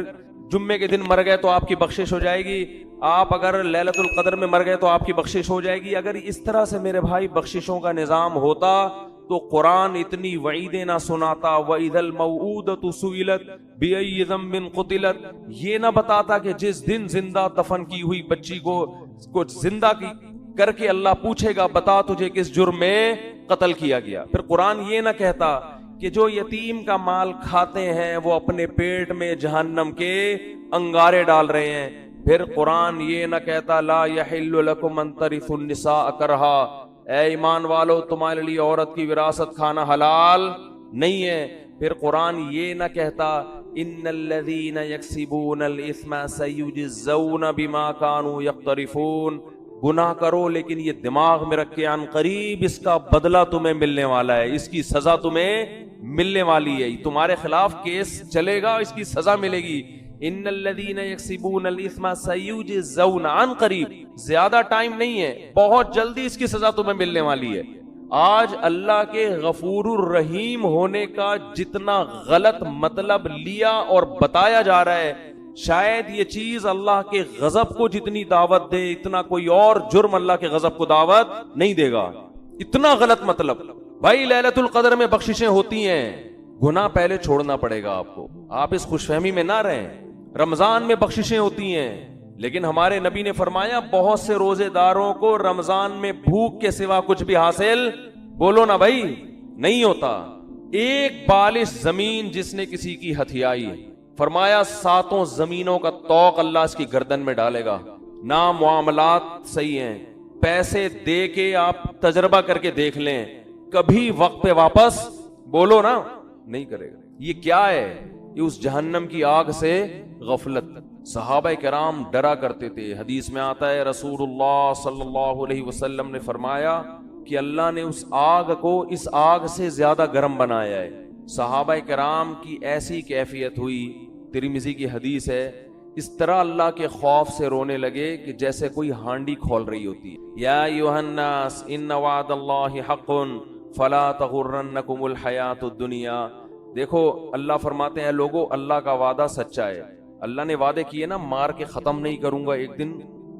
جمعے کے دن مر گئے تو آپ کی بخشش ہو جائے گی, آپ اگر لیلۃ القدر میں مر گئے تو آپ کی بخشش ہو جائے گی. اگر اس طرح سے میرے بھائی بخششوں کا نظام ہوتا تو قرآن اتنی وعیدیں نہ سناتا. وَإِذَا الْمَوْءُودَةُ سُئِلَتْ بِأَيِّ ذَنبٍ قُتِلَتْ, یہ نہ بتاتا کہ جس دن زندہ دفن کی ہوئی بچی کو زندہ کر کے اللہ پوچھے گا بتا تجھے کس جرم میں قتل کیا گیا. پھر قرآن یہ نہ کہتا کہ جو یتیم کا مال کھاتے ہیں وہ اپنے پیٹ میں جہنم کے انگارے ڈال رہے ہیں. پھر قرآن یہ نہ کہتا لا یحل لکم ان ترثوا النساء کرہا, اے ایمان والو تمہارے لیے عورت کی وراثت کھانا حلال نہیں ہے. پھر قرآن یہ نہ کہتا ان الذین یکسبون الاثم سیجزون بما کانوا یقترفون, گناہ کرو لیکن یہ دماغ میں رکھ کے عن قریب اس کا بدلہ تمہیں ملنے والا ہے, اس کی سزا تمہیں ملنے والی ہے, تمہارے خلاف کیس چلے گا, اس کی سزا ملے گی. ان الذین یکسبون الاثم سیجزون, عن قریب, زیادہ ٹائم نہیں ہے, بہت جلدی اس کی سزا تمہیں ملنے والی ہے. آج اللہ کے غفور الرحیم ہونے کا جتنا غلط مطلب لیا اور بتایا جا رہا ہے, شاید یہ چیز اللہ کے غضب کو جتنی دعوت دے اتنا کوئی اور جرم اللہ کے غضب کو دعوت نہیں دے گا. اتنا غلط مطلب. بھائی لیلۃ القدر میں بخششیں ہوتی ہیں, گناہ پہلے چھوڑنا پڑے گا آپ کو, آپ اس خوش فہمی میں نہ رہیں. رمضان میں بخششیں ہوتی ہیں, لیکن ہمارے نبی نے فرمایا بہت سے روزے داروں کو رمضان میں بھوک کے سوا کچھ بھی حاصل, بولو نا بھائی, نہیں ہوتا. ایک بالش زمین جس نے کسی کی ہتھیائی, فرمایا 7 زمینوں کا طوق اللہ اس کی گردن میں ڈالے گا. نہ معاملات صحیح ہیں, پیسے دے کے آپ تجربہ کر کے دیکھ لیں, کبھی وقت پہ واپس بولو نا نہیں کرے گا. یہ کیا ہے؟ یہ اس جہنم کی آگ سے غفلت. صحابہ کرام ڈرا کرتے تھے. حدیث میں آتا ہے رسول اللہ صلی اللہ علیہ وسلم نے فرمایا کہ اللہ نے اس آگ کو اس آگ سے زیادہ گرم بنایا ہے. صحابہ کرام کی ایسی کیفیت ہوئی, ترمذی کی حدیث ہے, اس طرح اللہ کے خوف سے رونے لگے کہ جیسے کوئی ہانڈی کھول رہی ہوتی ہے. یا ایھا الناس ان وعد اللہ حق فلا تغرنکم الحیات الدنیا. دیکھو اللہ فرماتے ہیں لوگو اللہ کا وعدہ سچا ہے. اللہ نے وعدے کیے نا, مار کے ختم نہیں کروں گا, ایک دن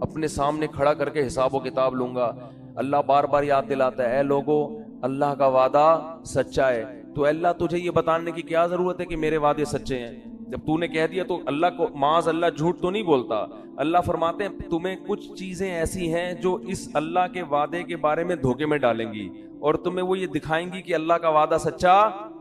اپنے سامنے کھڑا کر کے حساب و کتاب لوں گا. اللہ بار بار یاد دلاتا ہے اے لوگو اللہ کا وعدہ سچا ہے. تو اللہ تجھے یہ بتانے کی کیا ضرورت ہے کہ میرے وعدے سچے ہیں؟ جب تو نے کہہ دیا تو اللہ کو معاذ اللہ جھوٹ تو نہیں بولتا. اللہ فرماتے ہیں تمہیں کچھ چیزیں ایسی ہیں جو اس اللہ کے وعدے کے بارے میں دھوکے میں ڈالیں گی اور تمہیں وہ یہ دکھائیں گی کہ اللہ کا وعدہ سچا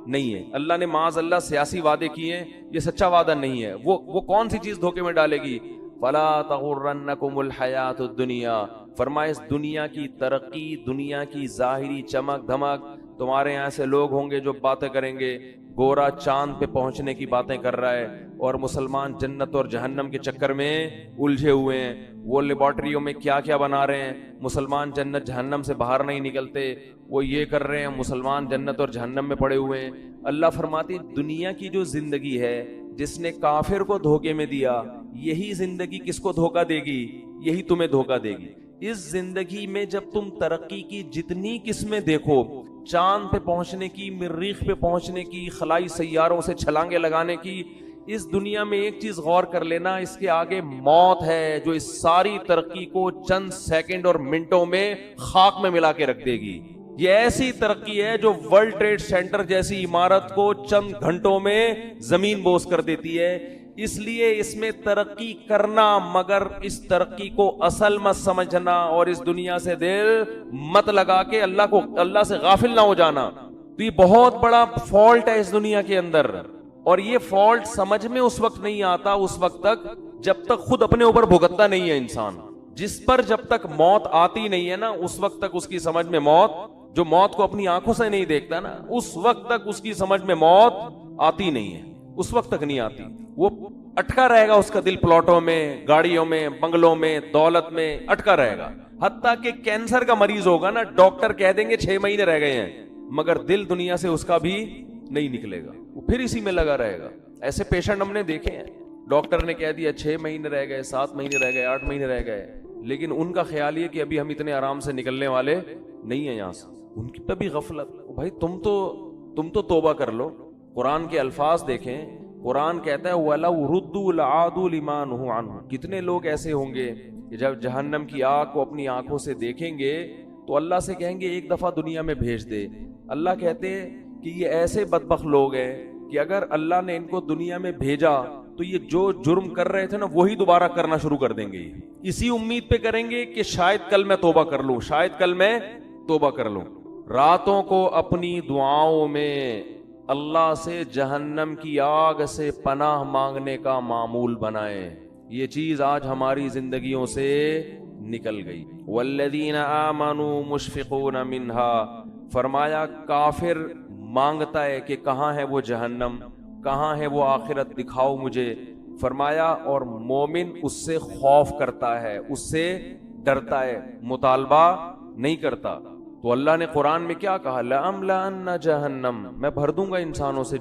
نہیں ہے. اللہ نے معاذ اللہ سیاسی وعدے کیے ہیں, یہ سچا وعدہ نہیں ہے. وہ کون سی چیز دھوکے میں ڈالے گی؟ فلا تغرنکم الحیات الدنیا. فرمائے اس دنیا کی ترقی, دنیا کی ظاہری چمک دھمک, تمہارے یہاں سے لوگ ہوں گے جو باتیں کریں گے گورا چاند پہ پہنچنے کی باتیں کر رہا ہے اور مسلمان جنت اور جہنم کے چکر میں الجھے ہوئے ہیں. وہ لیبارٹریوں میں کیا کیا بنا رہے ہیں, مسلمان جنت جہنم سے باہر نہیں نکلتے. وہ یہ کر رہے ہیں, مسلمان جنت اور جہنم میں پڑے ہوئے ہیں. اللہ فرماتی دنیا کی جو زندگی ہے جس نے کافر کو دھوکے میں دیا, یہی زندگی کس کو دھوکہ دے گی؟ یہی تمہیں دھوکہ دے گی. اس زندگی میں جب تم ترقی کی جتنی قسمیں دیکھو, چاند پہ پہنچنے کی, مریخ پہ پہنچنے کی, خلائی سیاروں سے چھلانگے لگانے کی, اس دنیا میں ایک چیز غور کر لینا, اس کے آگے موت ہے جو اس ساری ترقی کو چند سیکنڈ اور منٹوں میں خاک میں ملا کے رکھ دے گی. یہ ایسی ترقی ہے جو ورلڈ ٹریڈ سینٹر جیسی عمارت کو چند گھنٹوں میں زمین بوس کر دیتی ہے. اس لیے اس میں ترقی کرنا, مگر اس ترقی کو اصل مت سمجھنا اور اس دنیا سے دل مت لگا کے اللہ سے غافل نہ ہو جانا. تو یہ بہت بڑا فالٹ ہے اس دنیا کے اندر، اور یہ فالٹ سمجھ میں اس وقت نہیں آتا اس وقت تک جب تک خود اپنے اوپر بھگتتا نہیں ہے انسان. جس پر جب تک موت آتی نہیں ہے نا اس وقت تک اس کی سمجھ میں موت، جو موت کو اپنی آنکھوں سے نہیں دیکھتا نا اس وقت تک اس کی سمجھ میں موت آتی نہیں ہے، اس وقت تک نہیں آتی. وہ اٹکا رہے گا، اس کا دل پلاٹوں میں، گاڑیوں میں، بنگلوں میں، دولت میں اٹکا رہے گا. حتیٰ کہ کینسر کا مریض ہوگا نا، ڈاکٹر کہہ دیں گے 6 مہینے رہ گئے ہیں، مگر دل دنیا سے اس کا بھی نہیں نکلے گا، وہ پھر اسی میں لگا رہے گا. ایسے پیشنٹ ہم نے دیکھے ہیں، ڈاکٹر نے کہہ دیا 6 مہینے رہ گئے، 7 مہینے رہ گئے، 8 مہینے رہ گئے، لیکن ان کا خیال یہ کہ ابھی ہم اتنے آرام سے نکلنے والے نہیں ہیں یہاں سے. ان کی پہ بھی غفلت. بھائی تم تو توبہ کر لو. قرآن کے الفاظ دیکھیں، قرآن کہتا ہے وَلَوْ رُدُّوا لَعَادُوا لِمَا نُهُوا عَنْهُ. کتنے لوگ ایسے ہوں گے کہ جب جہنم کی آگ کو اپنی آنکھوں سے دیکھیں گے تو اللہ سے کہیں گے ایک دفعہ دنیا میں بھیج دے. اللہ کہتے ہیں کہ یہ ایسے بدبخت لوگ ہیں کہ اگر اللہ نے ان کو دنیا میں بھیجا تو یہ جو جرم کر رہے تھے نا وہی دوبارہ کرنا شروع کر دیں گے. اسی امید پہ کریں گے کہ شاید کل میں توبہ کر لوں، شاید کل میں توبہ کر لوں. راتوں کو اپنی دعاؤں میں اللہ سے جہنم کی آگ سے پناہ مانگنے کا معمول بنائیں. یہ چیز آج ہماری زندگیوں سے نکل گئی. والذین آمنوا مشفقون منها. فرمایا کافر مانگتا ہے کہ کہاں ہے وہ جہنم، کہاں ہے وہ آخرت، دکھاؤ مجھے. فرمایا اور مومن اس سے خوف کرتا ہے، اس سے ڈرتا ہے، مطالبہ نہیں کرتا. تو اللہ نے قرآن میں کیا کہا؟ لَأَمْلَأَنَّ جَهَنَّمَ. میں بھر دوں گا انسانوں سے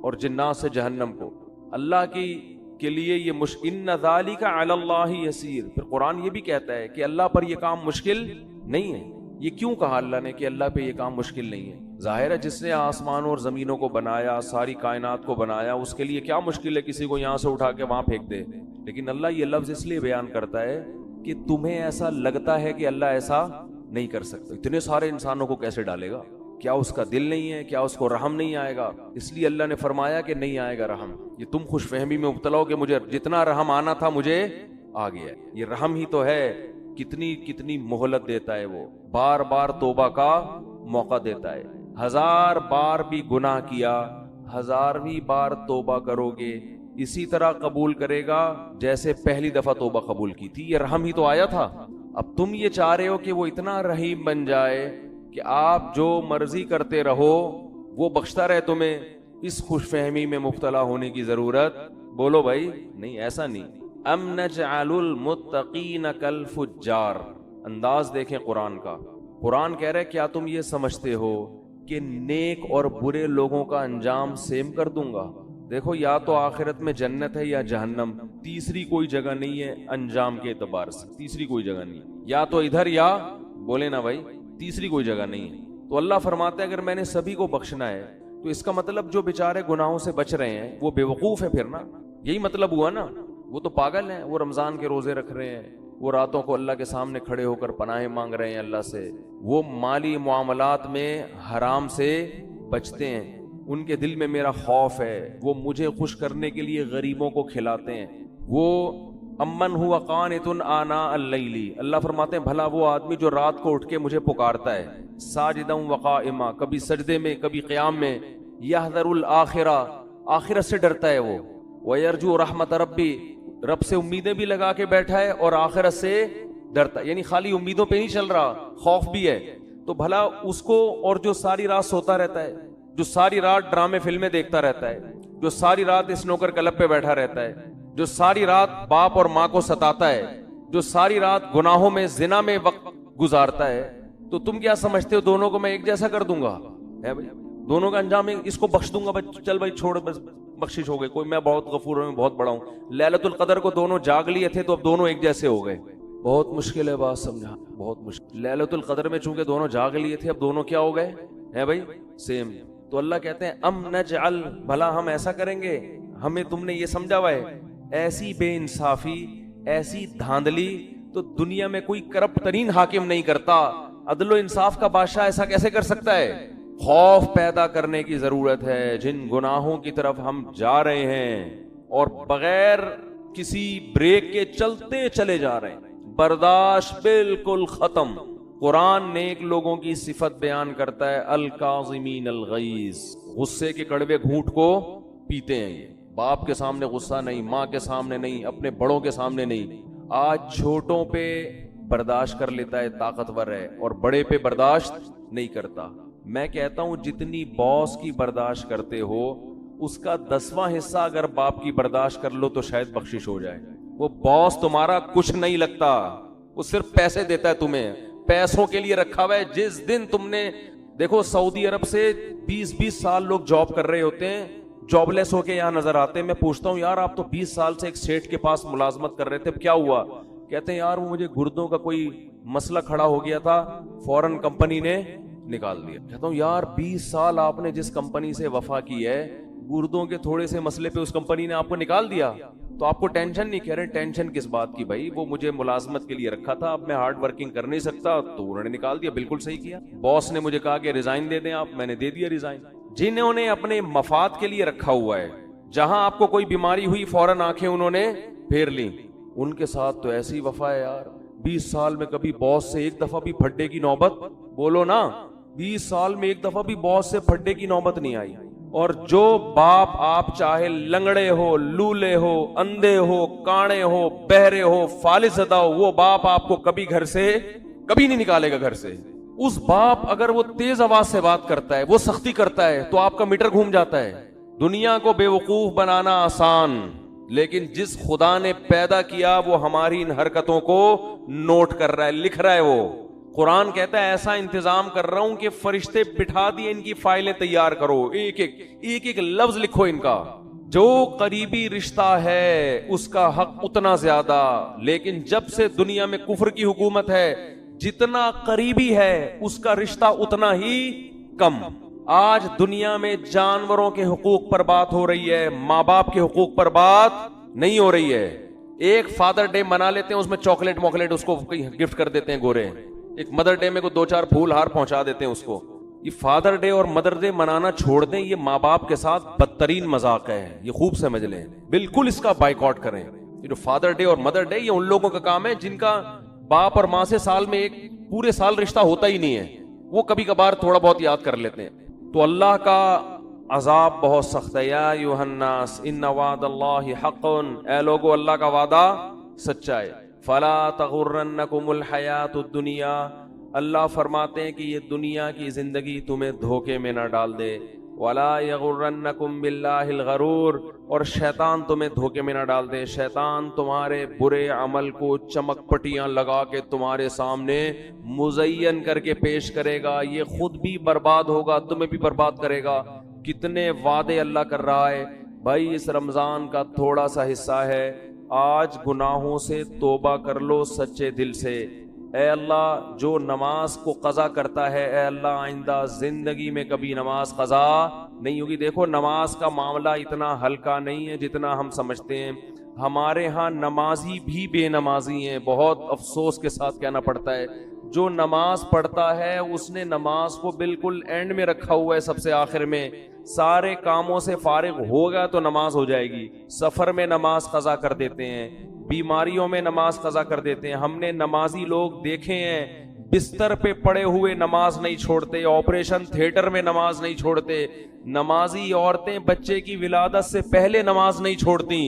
اور جنات سے جہنم کو. اللہ کے لیے یہ إِنَّ ذَلِكَ عَلَى اللَّهِ يَسِيرٌ. پھر قرآن یہ بھی کہتا ہے کہ اللہ پر یہ کام مشکل نہیں ہے. یہ کیوں کہا اللہ نے کہ اللہ پہ یہ کام مشکل نہیں ہے؟ ظاہر ہے جس نے آسمانوں اور زمینوں کو بنایا، ساری کائنات کو بنایا، اس کے لیے کیا مشکل ہے کسی کو یہاں سے اٹھا کے وہاں پھینک دے. لیکن اللہ یہ لفظ اس لیے بیان کرتا ہے کہ تمہیں ایسا لگتا ہے کہ اللہ ایسا نہیں کر سکتا. اتنے سارے انسانوں کو کیسے ڈالے گا؟ کیا اس کا دل نہیں ہے؟ کیا اس کو رحم نہیں آئے گا؟ اس لیے اللہ نے فرمایا کہ نہیں آئے گا رحم. یہ تم خوش فہمی میں مبتلا ہو کہ مجھے جتنا رحم آنا تھا مجھے آ گیا. یہ رحم ہی تو ہے. کتنی مہلت دیتا ہے وہ، بار بار توبہ کا موقع دیتا ہے. 1000 بار بھی گناہ کیا، 1000ویں بار توبہ کرو گے اسی طرح قبول کرے گا جیسے پہلی دفعہ توبہ قبول کی تھی. یہ رحم ہی تو آیا تھا. اب تم یہ چاہ رہے ہو کہ وہ اتنا رحیم بن جائے کہ آپ جو مرضی کرتے رہو وہ بخشتا رہے تمہیں. اس خوش فہمی میں مبتلا ہونے کی ضرورت، بولو بھائی نہیں، ایسا نہیں. ام نجعل المتقین کالفجار. انداز دیکھیں قرآن کا. قرآن کہہ رہے کیا تم یہ سمجھتے ہو کہ نیک اور برے لوگوں کا انجام سیم کر دوں گا؟ دیکھو یا تو آخرت میں جنت ہے یا جہنم، تیسری کوئی جگہ نہیں ہے. انجام کے اعتبار سے تیسری کوئی جگہ نہیں، یا تو ادھر یا بولے نا بھائی تیسری کوئی جگہ نہیں ہے. تو اللہ فرماتا ہے اگر میں نے سبھی کو بخشنا ہے تو اس کا مطلب جو بیچارے گناہوں سے بچ رہے ہیں وہ بے وقوف ہے. پھر نا یہی مطلب ہوا نا. وہ تو پاگل ہیں، وہ رمضان کے روزے رکھ رہے ہیں، وہ راتوں کو اللہ کے سامنے کھڑے ہو کر پناہیں مانگ رہے ہیں اللہ سے، وہ مالی معاملات میں حرام سے بچتے ہیں، ان کے دل میں میرا خوف ہے، وہ مجھے خوش کرنے کے لیے غریبوں کو کھلاتے ہیں. وہ امن ہوا قانت آناء اللیل. اللہ فرماتے ہیں بھلا وہ آدمی جو رات کو اٹھ کے مجھے پکارتا ہے، ساجدا وقائما، کبھی سجدے میں کبھی قیام میں، یحذر الآخرہ، آخرت سے ڈرتا ہے وہ، ویرجو رحمت ربی، رب سے امیدیں بھی لگا کے بیٹھا ہے اور آخرت سے ڈرتا ہے. یعنی خالی امیدوں پہ نہیں چل رہا، خوف بھی ہے. تو بھلا اس کو، اور جو ساری رات سوتا رہتا ہے، جو ساری رات ڈرامے فلمیں دیکھتا رہتا ہے، جو ساری رات اسنوکر کلب پہ بیٹھا رہتا ہے، جو ساری رات باپ اور ماں کو ستاتا ہے، جو ساری رات گناہوں میں زنا میں وقت گزارتا ہے، تو تم کیا سمجھتے ہو دونوں کو میں ایک جیسا کر دوں گا؟ ہے بھائی دونوں کا انجام اس کو بخش دوں گا، چل بھائی چھوڑ، بس بخشش ہو گئی، کوئی میں بہت غفور ہوں، بہت بڑا ہوں. لیلۃ القدر کو دونوں جاگ لیے تھے تو اب دونوں ایک جیسے ہو گئے. بہت مشکل ہے بات سمجھا، بہت مشکل. لیلۃ القدر میں چونکہ دونوں جاگ لیے تھے اب دونوں کیا ہو گئے ہیں بھائی؟ سیم. تو اللہ کہتے ہیں ام نجعل، بھلا ہم ایسا کریں گے؟ ہمیں تم نے یہ سمجھا ہوا ہے ایسی بے انصافی، ایسی دھاندلی تو دنیا میں کوئی کرپٹ ترین حاکم نہیں کرتا. عدل و انصاف کا بادشاہ ایسا کیسے کر سکتا ہے؟ خوف پیدا کرنے کی ضرورت ہے. جن گناہوں کی طرف ہم جا رہے ہیں اور بغیر کسی بریک کے چلتے چلے جا رہے ہیں، برداشت بالکل ختم. قرآن نیک لوگوں کی صفت بیان کرتا ہے الکاظمین الغیظ، غصے کے کڑوے گھونٹ کو پیتے ہیں. یہ باپ کے سامنے غصہ نہیں، ماں کے سامنے نہیں، اپنے بڑوں کے سامنے نہیں. آج چھوٹوں پہ برداشت کر لیتا ہے، طاقتور ہے، اور بڑے پہ برداشت نہیں کرتا. میں کہتا ہوں جتنی باس کی برداشت کرتے ہو اس کا 10واں حصہ اگر باپ کی برداشت کر لو تو شاید بخشش ہو جائے. وہ باس تمہارا کچھ نہیں لگتا، وہ صرف پیسے دیتا ہے تمہیں، پیسوں کے لیے رکھا ہوا ہے. جس دن تم نے دیکھو سعودی عرب سے 20 سال لوگ جاب کر رہے ہوتے ہیں، جاب لیس ہو کے یہاں نظر آتے ہیں. میں پوچھتا ہوں یار آپ تو 20 سال سے ایک سیٹ کے پاس ملازمت کر رہے تھے، اب کیا ہوا؟ کہتے ہیں یار وہ مجھے گردوں کا کوئی مسئلہ کھڑا ہو گیا تھا، فورن کمپنی نے نکال دیا. کہتا ہوں یار 20 سال آپ نے جس کمپنی سے وفا کی ہے، گردوں کے تھوڑے سے مسئلے پہ اس کمپنی نے آپ کو نکال دیا، تو آپ کو ٹینشن نہیں؟ کہہ رہے ٹینشن کس بات کی بھائی، وہ مجھے ملازمت کے لیے رکھا تھا، اب میں ہارڈ ورکنگ کر نہیں سکتا تو انہوں نے نکال دیا. بالکل صحیح کیا. باس نے مجھے کہا کہ ریزائن دے دیں آپ، میں نے دے دیا ریزائن. جنہوں نے اپنے مفاد کے لیے رکھا ہوا ہے، جہاں آپ کو کوئی بیماری ہوئی فوراً آنکھیں انہوں نے پھیر لی، ان کے ساتھ تو ایسی وفا ہے یار. 20 سال میں کبھی باس سے ایک دفعہ بھی پھڈے کی نوبت، بولو نا، 20 سال میں ایک دفعہ بھی باس سے پھڈے کی نوبت نہیں آئی. اور جو باپ آپ چاہے لنگڑے ہو، لولے ہو، اندھے ہو، کانے ہو، بہرے ہو، فالج زدہ ہو، وہ باپ آپ کو کبھی گھر سے کبھی نہیں نکالے گا گھر سے. اس باپ اگر وہ تیز آواز سے بات کرتا ہے، وہ سختی کرتا ہے تو آپ کا میٹر گھوم جاتا ہے. دنیا کو بے وقوف بنانا آسان، لیکن جس خدا نے پیدا کیا وہ ہماری ان حرکتوں کو نوٹ کر رہا ہے، لکھ رہا ہے. وہ قرآن کہتا ہے ایسا انتظام کر رہا ہوں کہ فرشتے بٹھا دیے، ان کی فائلیں تیار کرو، ایک ایک لفظ لکھو ان کا. جو قریبی رشتہ ہے اس کا حق اتنا زیادہ، لیکن جب سے دنیا میں کفر کی حکومت ہے، جتنا قریبی ہے اس کا رشتہ اتنا ہی کم. آج دنیا میں جانوروں کے حقوق پر بات ہو رہی ہے، ماں باپ کے حقوق پر بات نہیں ہو رہی ہے. ایک فادر ڈے منا لیتے ہیں، اس میں چاکلیٹ موکلیٹ اس کو گفٹ کر دیتے ہیں گورے. ایک مدر ڈے میں کو 2-4 پھول ہار پہنچا دیتے ہیں اس کو. یہ فادر ڈے اور مدر ڈے منانا چھوڑ دیں، یہ ماں باپ کے ساتھ بدترین مذاق ہے، یہ خوب سمجھ لیں. بالکل اس کا بائیکاٹ کریں. یہ جو فادر ڈے اور مدر ڈے، یہ ان لوگوں کا کام ہے جن کا باپ اور ماں سے سال میں ایک پورے سال رشتہ ہوتا ہی نہیں ہے، وہ کبھی کبھار تھوڑا بہت یاد کر لیتے ہیں. تو اللہ کا عذاب بہت سخت ہے. یا ایھا الناس ان وعد اللہ حق، اے لوگو اللہ کا وعدہ سچا ہے. فلا تغرنکم الحیات الدنیا، اللہ فرماتے ہیں کہ یہ دنیا کی زندگی تمہیں دھوکے میں نہ ڈال دے. ولا یغرنکم باللہ الغرور، اور شیطان تمہیں دھوکے میں نہ ڈال دے. شیطان تمہارے برے عمل کو چمک پٹیاں لگا کے تمہارے سامنے مزین کر کے پیش کرے گا، یہ خود بھی برباد ہوگا، تمہیں بھی برباد کرے گا. کتنے وعدے اللہ کر رہا ہے بھائی. اس رمضان کا تھوڑا سا حصہ ہے، آج گناہوں سے توبہ کر لو سچے دل سے. اے اللہ جو نماز کو قضا کرتا ہے، اے اللہ آئندہ زندگی میں کبھی نماز قضا نہیں ہوگی. دیکھو نماز کا معاملہ اتنا ہلکا نہیں ہے جتنا ہم سمجھتے ہیں. ہمارے ہاں نمازی بھی بے نمازی ہیں، بہت افسوس کے ساتھ کہنا پڑتا ہے. جو نماز پڑھتا ہے اس نے نماز کو بالکل اینڈ میں رکھا ہوا ہے، سب سے آخر میں. سارے کاموں سے فارغ ہوگا تو نماز ہو جائے گی. سفر میں نماز قضا کر دیتے ہیں، بیماریوں میں نماز قضا کر دیتے ہیں. ہم نے نمازی لوگ دیکھے ہیں بستر پہ پڑے ہوئے نماز نہیں چھوڑتے، آپریشن تھیٹر میں نماز نہیں چھوڑتے. نمازی عورتیں بچے کی ولادت سے پہلے نماز نہیں چھوڑتی.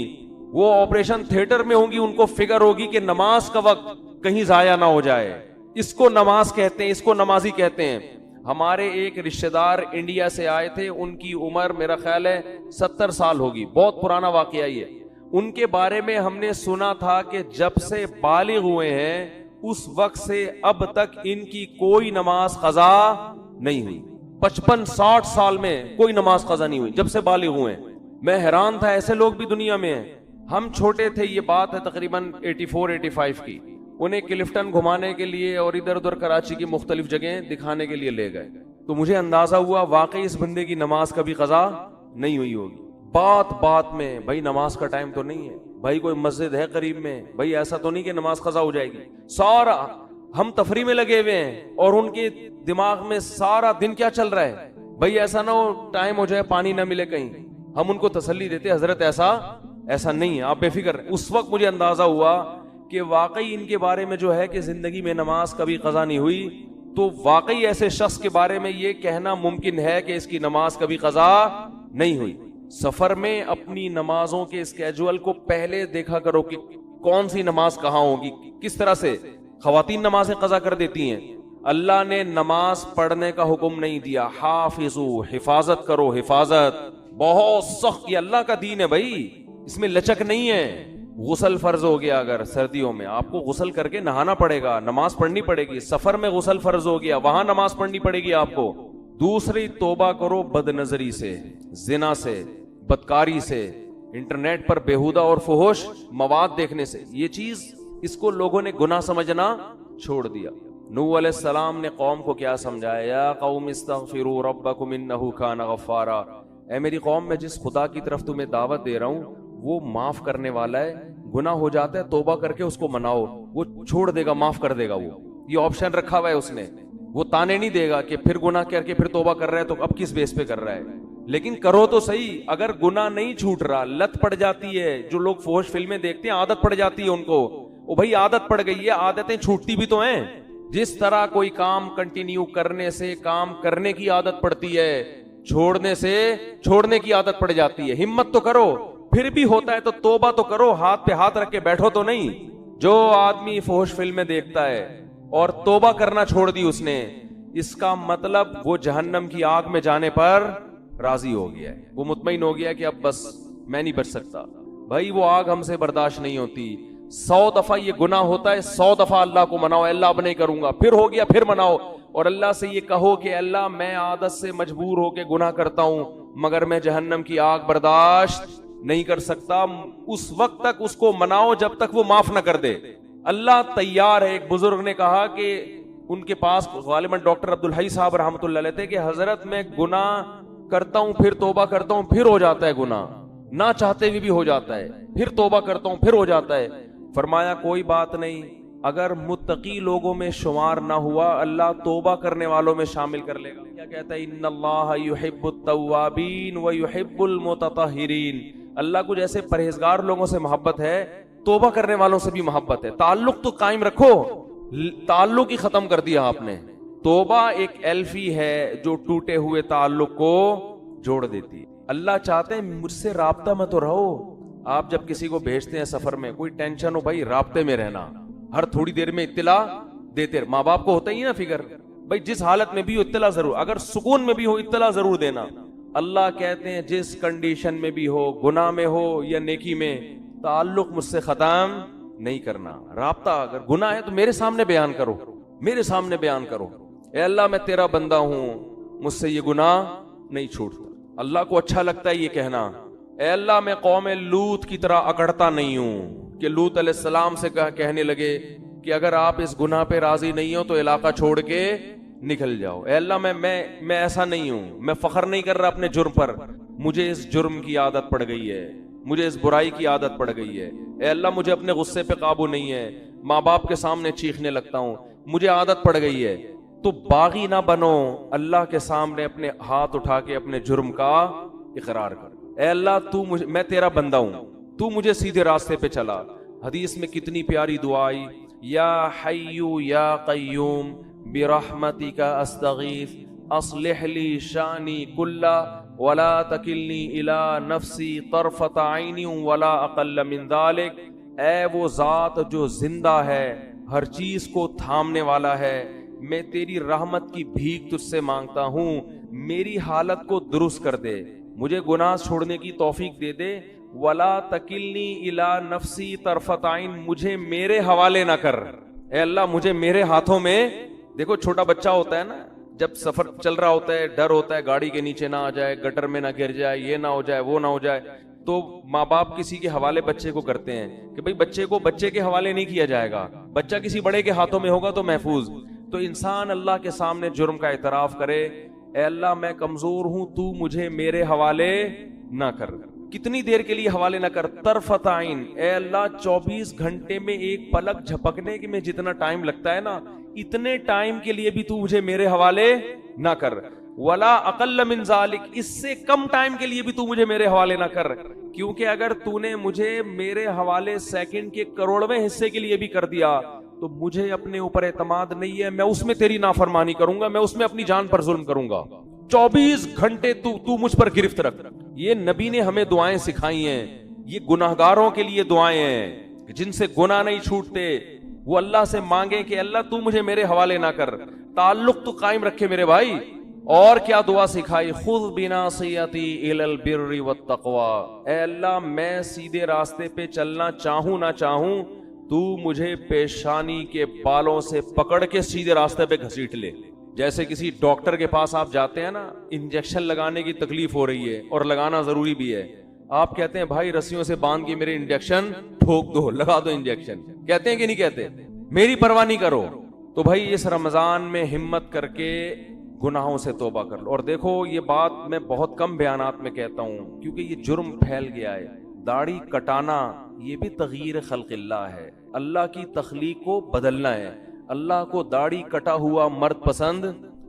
وہ آپریشن تھیٹر میں ہوں گی، ان کو فکر ہوگی کہ نماز کا وقت کہیں ضائع نہ ہو جائے. اس کو نماز کہتے ہیں، اس کو نمازی کہتے ہیں. ہمارے ایک رشتہ دار انڈیا سے آئے تھے، ان کی عمر میرا خیال ہے 70 سال ہوگی، بہت پرانا واقعہ یہ. ان کے بارے میں ہم نے سنا تھا کہ جب سے بالغ ہوئے ہیں اس وقت سے اب تک ان کی کوئی نماز قضا نہیں ہوئی. 55-60 سال میں کوئی نماز قضا نہیں ہوئی جب سے بالغ ہوئے ہیں. میں حیران تھا ایسے لوگ بھی دنیا میں ہیں. ہم چھوٹے تھے، یہ بات ہے تقریباً 84-85 کی. انہیں کلفٹن گھمانے کے لیے اور ادھر ادھر کراچی کی مختلف جگہیں دکھانے کے لیے لے گئے، تو مجھے اندازہ ہوا واقعی اس بندے کی نماز کبھی قضا نہیں ہوئی ہوگی. بات بات میں بھائی نماز کا ٹائم تو نہیں ہے، بھائی کوئی مسجد ہے قریب میں، بھائی ایسا تو نہیں کہ نماز قضا ہو جائے گی. سارا ہم تفریح میں لگے ہوئے ہیں اور ان کے دماغ میں سارا دن کیا چل رہا ہے، بھائی ایسا نہ ہو ٹائم ہو جائے پانی نہ ملے کہیں. ہم ان کو تسلی دیتے حضرت ایسا نہیں ہے، آپ بے فکر. اس وقت مجھے اندازہ ہوا کہ واقعی ان کے بارے میں جو ہے کہ زندگی میں نماز کبھی قضا نہیں ہوئی، تو واقعی ایسے شخص کے بارے میں یہ کہنا ممکن ہے کہ اس کی نماز کبھی قضا نہیں ہوئی۔ سفر میں اپنی نمازوں کے اسکیجول کو پہلے دیکھا کرو کہ کون سی نماز کہاں ہوگی، کس طرح سے خواتین نمازیں قضا کر دیتی ہیں۔ اللہ نے نماز پڑھنے کا حکم نہیں دیا، حافظو، حفاظت کرو، حفاظت بہت سخت، یہ اللہ کا دین ہے بھائی، اس میں لچک نہیں ہے۔ غسل فرض ہو گیا، اگر سردیوں میں آپ کو غسل کر کے نہانا پڑے گا، نماز پڑھنی پڑے گی۔ سفر میں غسل فرض ہو گیا، وہاں نماز پڑھنی پڑے گی آپ کو۔ دوسری، توبہ کرو بد نظری سے، زنا سے، بدکاری سے، انٹرنیٹ پر بیہودہ اور فحش مواد دیکھنے سے۔ یہ چیز اس کو لوگوں نے گناہ سمجھنا چھوڑ دیا۔ نوح علیہ السلام نے قوم کو کیا سمجھایا؟ یا قوم استغفروا ربکم انہ کان غفارا، اے میری قوم، میں جس خدا کی طرف تمہیں دعوت دے رہا ہوں وہ معاف کرنے والا ہے، گناہ ہو جاتا ہے توبہ کر کے اس کو مناؤ، وہ چھوڑ دے گا، معاف کر دے گا۔ وہ یہ آپشن رکھا ہوا ہے اس نے، وہ تانے نہیں دے گا کہ پھر گناہ کر کے پھر توبہ کر رہا ہے تو اب کس بیس پہ کر رہا ہے، لیکن کرو تو صحیح۔ اگر گناہ نہیں چھوٹ رہا، لت پڑ جاتی ہے، جو لوگ فحش فلمیں دیکھتے ہیں عادت پڑ جاتی ہے ان کو، وہ بھائی عادت پڑ گئی ہے، عادتیں چھوٹتی بھی تو ہیں۔ جس طرح کوئی کام کنٹینیو کرنے سے کام کرنے کی عادت پڑتی ہے، چھوڑنے سے چھوڑنے کی عادت پڑ جاتی ہے۔ ہمت تو کرو، پھر بھی ہوتا ہے تو توبہ تو کرو، ہاتھ پہ ہاتھ رکھ کے بیٹھو تو نہیں۔ جو آدمی فحش فلمیں دیکھتا ہے اور توبہ کرنا چھوڑ دی اس نے، اس کا مطلب وہ جہنم کی آگ میں جانے پر راضی ہو گیا ہے، وہ مطمئن ہو گیا کہ اب بس میں نہیں بچ سکتا۔ بھائی وہ آگ ہم سے برداشت نہیں ہوتی۔ 100 دفعہ یہ گناہ ہوتا ہے، 100 دفعہ اللہ کو مناؤ، اللہ اب نہیں کروں گا، پھر ہو گیا پھر مناؤ، اور اللہ سے یہ کہو کہ اللہ میں عادت سے مجبور ہو کے گناہ کرتا ہوں، مگر میں جہنم کی آگ برداشت نہیں کر سکتا۔ اس وقت تک اس کو مناؤ جب تک وہ معاف نہ کر دے۔ اللہ تیار ہے۔ ایک بزرگ نے کہا کہ ان کے پاس غالباً ڈاکٹر عبدالحی صاحب رحمۃ اللہ علیہ تھے کہ حضرت میں گناہ کرتا ہوں پھر توبہ کرتا ہوں پھر ہو جاتا ہے گناہ، نہ چاہتے ہوئے بھی ہو جاتا ہے، پھر توبہ کرتا ہوں پھر ہو جاتا ہے۔ فرمایا کوئی بات نہیں، اگر متقی لوگوں میں شمار نہ ہوا اللہ توبہ کرنے والوں میں شامل کر لے گا۔ کیا کہتا ہے؟ ان اللہ یحب التوابین ویحب المتطہرین۔ اللہ کو جیسے پرہیزگار لوگوں سے محبت ہے، توبہ کرنے والوں سے بھی محبت ہے۔ تعلق تو قائم رکھو، تعلق ہی ختم کر دیا آپ نے۔ توبہ ایک ایلفی ہے جو ٹوٹے ہوئے تعلق کو جوڑ دیتی ہے۔ اللہ چاہتے ہیں مجھ سے رابطہ میں تو رہو۔ آپ جب کسی کو بھیجتے ہیں سفر میں، کوئی ٹینشن ہو بھائی، رابطے میں رہنا، ہر تھوڑی دیر میں اطلاع دیتے۔ ماں باپ کو ہوتا ہی نا فکر، بھائی جس حالت میں بھی ہو اطلاع ضرور، اگر سکون میں بھی ہو اطلاع ضرور دینا۔ اللہ کہتے ہیں جس کنڈیشن میں بھی ہو، گناہ میں ہو یا نیکی میں، تعلق مجھ سے ختم نہیں کرنا۔ رابطہ اگر گناہ ہے تو میرے سامنے بیان کرو، میرے سامنے بیان کرو، اے اللہ میں تیرا بندہ ہوں، مجھ سے یہ گناہ نہیں چھوٹتا۔ اللہ کو اچھا لگتا ہے یہ کہنا، اے اللہ میں قوم لوط کی طرح اکڑتا نہیں ہوں، کہ لوط علیہ السلام سے کہنے لگے کہ اگر آپ اس گناہ پہ راضی نہیں ہو تو علاقہ چھوڑ کے نکل جاؤ۔ اے اللہ میں ایسا نہیں ہوں، میں فخر نہیں کر رہا اپنے جرم پر، مجھے اس جرم کی عادت پڑ گئی ہے، مجھے اس برائی کی عادت پڑ گئی ہے۔ اے اللہ مجھے اپنے غصے پہ قابو نہیں ہے، ماں باپ کے سامنے چیخنے لگتا ہوں، مجھے عادت پڑ گئی ہے۔ تو باغی نہ بنو، اللہ کے سامنے اپنے ہاتھ اٹھا کے اپنے جرم کا اقرار کر، اے اللہ میں تیرا بندہ ہوں، تو مجھے سیدھے راستے پہ چلا۔ حدیث میں کتنی پیاری دعا آئی، یا حی یا قیوم برحمتک استغیث اصلح لی شانی کلہ ولا تکلنی الی نفسی طرفۃ عین ولا اقل من ذلک۔ اے وہ ذات جو زندہ ہے، ہر چیز کو تھامنے والا ہے، میں تیری رحمت کی بھیک تجھ سے مانگتا ہوں، میری حالت کو درست کر دے، مجھے گناہ چھوڑنے کی توفیق دے دے۔ ولا تکلنی الی نفسی طرفۃ عین، مجھے میرے حوالے نہ کر، اے اللہ مجھے میرے ہاتھوں میں۔ دیکھو چھوٹا بچہ ہوتا ہے نا، جب سفر چل رہا ہوتا ہے، ڈر ہوتا ہے گاڑی کے نیچے نہ آ جائے، گٹر میں نہ گر جائے، یہ نہ ہو جائے وہ نہ ہو جائے، تو ماں باپ کسی کے حوالے بچے کو کرتے ہیں کہ بھئی بچے کو بچے کے حوالے نہیں کیا جائے گا، بچہ کسی بڑے کے ہاتھوں میں ہوگا تو محفوظ۔ تو انسان اللہ کے سامنے جرم کا اعتراف کرے، اے اللہ میں کمزور ہوں، تو مجھے میرے حوالے نہ کر۔ کتنی دیر کے لیے حوالے نہ کر؟ طرفۃ عین، اے اللہ 24 گھنٹے میں ایک پلک جھپکنے کے میں جتنا ٹائم لگتا ہے نا، اتنے ٹائم کے لیے بھی تو مجھے میرے حوالے نہ کر۔ ولا اقل من ذالک، اس سے کم ٹائم کے لیے بھی تو مجھے میرے حوالے نہ کر، کیونکہ اگر تو نے مجھے میرے حوالے سیکنڈ کے کروڑویں حصے کے لیے بھی کر دیا تو مجھے اپنے اوپر اعتماد نہیں ہے، میں اس میں تیری نافرمانی کروں گا، میں اس میں اپنی جان پر ظلم کروں گا، 24 گھنٹے تو مجھ پر گرفت رکھ۔ یہ نبی نے ہمیں دعائیں سکھائی ہیں، یہ گناہگاروں کے لیے دعائیں ہیں جن سے گناہ نہیں چھوٹتے، وہ اللہ سے مانگے کہ اللہ تو مجھے میرے حوالے نہ کر، تعلق تو قائم رکھے میرے بھائی۔ اور کیا دعا سکھائی، خذ بناصیتی الی البر والتقوی، اے اللہ میں سیدھے راستے پہ چلنا چاہوں نہ چاہوں تو مجھے پیشانی کے بالوں سے پکڑ کے سیدھے راستے پہ گھسیٹ لے۔ جیسے کسی ڈاکٹر کے پاس آپ جاتے ہیں نا، انجیکشن لگانے کی تکلیف ہو رہی ہے اور لگانا ضروری بھی ہے، آپ کہتے ہیں بھائی رسیوں سے باندھ کے میرے انجیکشن ٹھوک دو، لگا دو انجیکشن، کہتے ہیں کہ نہیں کہتے؟ میری پرواہ نہیں کرو۔ تو بھائی اس رمضان میں ہمت کر کے گناہوں سے توبہ کر لو۔ اور دیکھو یہ بات میں بہت کم بیانات میں کہتا ہوں کیونکہ یہ جرم پھیل گیا ہے، داڑھی کٹانا یہ بھی تغییر خلق اللہ ہے، اللہ کی تخلیق کو بدلنا ہے۔ اللہ کو داڑھی کٹا ہوا مرد پسند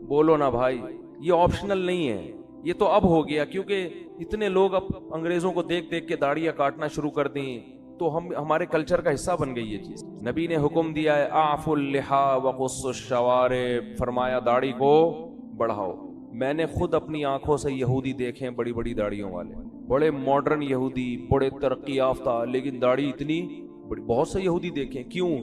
بولو نا بھائی، یہ آپشنل نہیں ہے، یہ تو اب ہو گیا، کیونکہ اتنے لوگ اب انگریزوں کو دیکھ دیکھ کے داڑیاں کاٹنا شروع کر دیں تو ہمارے کلچر کا حصہ بن گئی یہ چیز۔ نبی نے حکم دیا ہے اعفوا اللحا وقصوا الشوارب، فرمایا داڑھی کو بڑھاؤ۔ میں نے خود اپنی آنکھوں سے یہودی دیکھے ہیں، بڑی بڑی داڑھیوں والے، بڑے ماڈرن یہودی، بڑے ترقی یافتہ، لیکن داڑھی اتنی بڑی۔ بہت سے یہودی دیکھیں، کیوں؟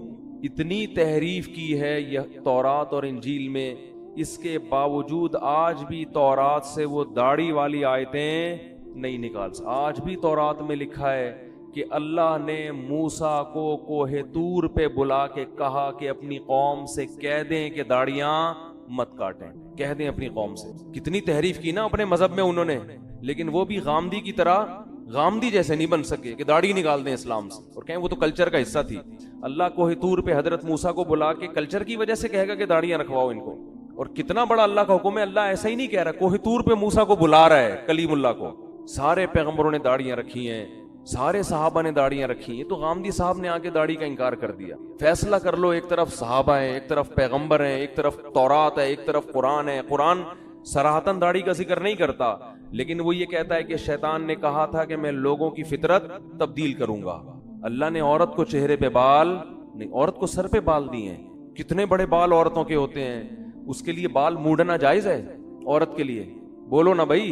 اتنی تحریف کی ہے یہ تورات اور انجیل میں، اس کے باوجود آج بھی تورات سے وہ داڑھی والی آیتیں نہیں نکال سکتے۔ آج بھی تورات میں لکھا ہے کہ اللہ نے موسیٰ کو کوہ طور پہ بلا کے کہا کہ اپنی قوم سے کہہ دیں کہ داڑیاں مت کاٹیں، کہہ دیں اپنی قوم سے۔ کتنی تحریف کی نا اپنے مذہب میں انہوں نے، لیکن وہ بھی غامدی کی طرح، غامدی جیسے نہیں بن سکے کہ داڑھی نکال دیں اسلام سے، اور کہیں وہ تو کلچر کا حصہ تھی۔ اللہ کوہ طور پہ حضرت موسیٰ کو بلا کے کلچر کی وجہ سے کہے گا کہ داڑیاں رکھواؤ ان کو، اور کتنا بڑا اللہ کا حکم ہے۔ اللہ ایسا ہی نہیں کہہ رہا، کوہ طور پہ موسیٰ کو بلا رہا ہے، کلیم اللہ کو۔ سارے پیغمبروں نے داڑیاں رکھی ہیں، سارے صحابہ نے داڑیاں رکھی ہیں، تو غامدی صاحب نے آ کے داڑھی کا انکار کر دیا۔ فیصلہ کر لو، ایک طرف صحابہ ہیں، ایک طرف پیغمبر ہیں، ایک طرف تورات ہے، ایک طرف قرآن ہے۔ قرآن صراحتاً داڑھی کا ذکر نہیں کرتا، لیکن وہ یہ کہتا ہے کہ شیطان نے کہا تھا کہ میں لوگوں کی فطرت تبدیل کروں گا۔ اللہ نے عورت کو چہرے پہ بال نہیں، عورت کو سر پہ بال دیے ہیں۔ کتنے بڑے بال عورتوں کے ہوتے ہیں، اس کے لیے بال موڑنا جائز ہے عورت کے لیے؟ بولو نا بھائی۔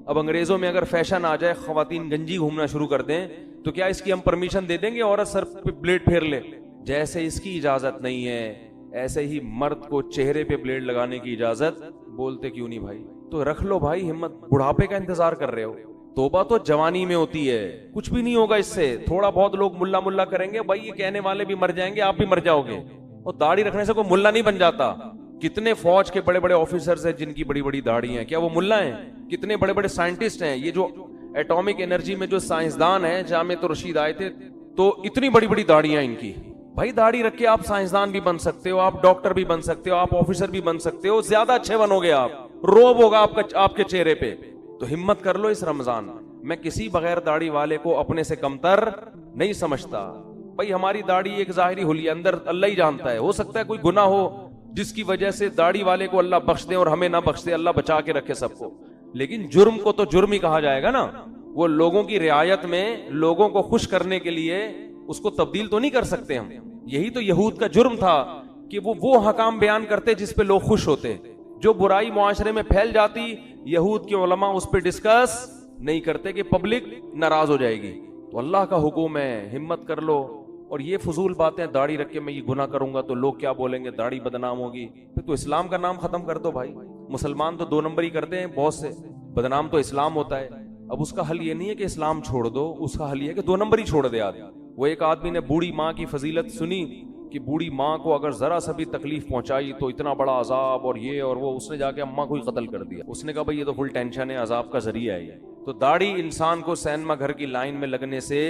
اب انگریزوں میں اگر فیشن آ جائے، خواتین گنجی گھومنا شروع کر دیں، تو کیا اس کی ہم پرمیشن دے دیں گے عورت سر پہ بلیڈ پھیر لے؟ جیسے اس کی اجازت نہیں ہے، ایسے ہی مرد کو چہرے پہ بلیڈ لگانے کی اجازت، بولتے کیوں نہیں بھائی؟ تو رکھ لو بھائی ہمت، بڑھاپے کا انتظار کر رہے ہو؟ توبہ تو جوانی میں ہوتی ہے، کچھ بھی نہیں ہوگا اس سے۔ تھوڑا بہت لوگ ملا ملا کریں گے، بھائی یہ کہنے والے بھی مر جائیں گے، آپ بھی مر جاؤ گے، اور داڑھی رکھنے سے کوئی ملا نہیں بن جاتا۔ کتنے فوج کے بڑے بڑے آفیسرز ہیں جن کی بڑی بڑی داڑھی ہیں، کیا وہ ملا ہیں؟ کتنے بڑے بڑے سائنٹسٹ ہیں، یہ جو ایٹامک انرجی میں جو سائنسدان ہیں، جامعۃ الرشید آئے تھے تو اتنی بڑی بڑی داڑیاں ان کی۔ بھائی داڑھی رکھ کے آپ سائنسدان بھی بن سکتے ہو، آپ ڈاکٹر بھی بن سکتے ہو، آپ آفیسر بھی بن سکتے ہو، زیادہ اچھے بنو گے، آپ روب ہوگا آپ کے چہرے پہ۔ تو ہمت کر لو اس رمضان۔ میں کسی بغیر داڑھی والے کو اپنے سے کمتر نہیں سمجھتا۔ بھائی ہماری داڑھی ایک ظاہری حلیہ، اندر اللہ ہی جانتا ہے، ہو سکتا ہے کوئی گناہ ہو جس کی وجہ سے داڑھی والے کو اللہ بخش دے اور ہمیں نہ بخش دے، اللہ بچا کے رکھے سب کو، لیکن جرم کو تو جرم ہی کہا جائے گا نا۔ وہ لوگوں کی رعایت میں لوگوں کو خوش کرنے کے لیے اس کو تبدیل تو نہیں کر سکتے ہم۔ یہی تو یہود کا جرم تھا کہ وہ حکام بیان کرتے جس پہ لوگ خوش ہوتے۔ جو برائی معاشرے میں پھیل جاتی، یہود کے علماء اس پہ ڈسکس نہیں کرتے کہ پبلک ناراض ہو جائے گی۔ تو اللہ کا حکم ہے، ہمت کر لو۔ اور یہ فضول باتیں، داڑھی رکھ کے میں یہ گناہ کروں گا تو لوگ کیا بولیں گے، داڑھی بدنام ہوگی، پھر تو اسلام کا نام ختم کر دو بھائی۔ مسلمان تو 2 نمبر ہی کرتے ہیں بہت سے، بدنام تو اسلام ہوتا ہے۔ اب اس کا حل یہ نہیں ہے کہ اسلام چھوڑ دو، اس کا حل یہ ہے کہ 2 نمبر ہی چھوڑ دے آدمی۔ وہ ایک آدمی نے بوڑھی ماں کی فضیلت سنی کہ بوڑھی ماں کو اگر ذرا سا بھی تکلیف پہنچائی تو اتنا بڑا عذاب اور یہ اور وہ، اس نے جا کے اماں کو ہی قتل کر دیا۔ اس نے کہا بھائی یہ تو فل ٹینشن ہے، عذاب کا ذریعہ ہے یہ۔ تو داڑھی انسان کو سینما گھر کی لائن میں لگنے سے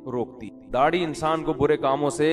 روکتی، داڑھی انسان کو برے کاموں سے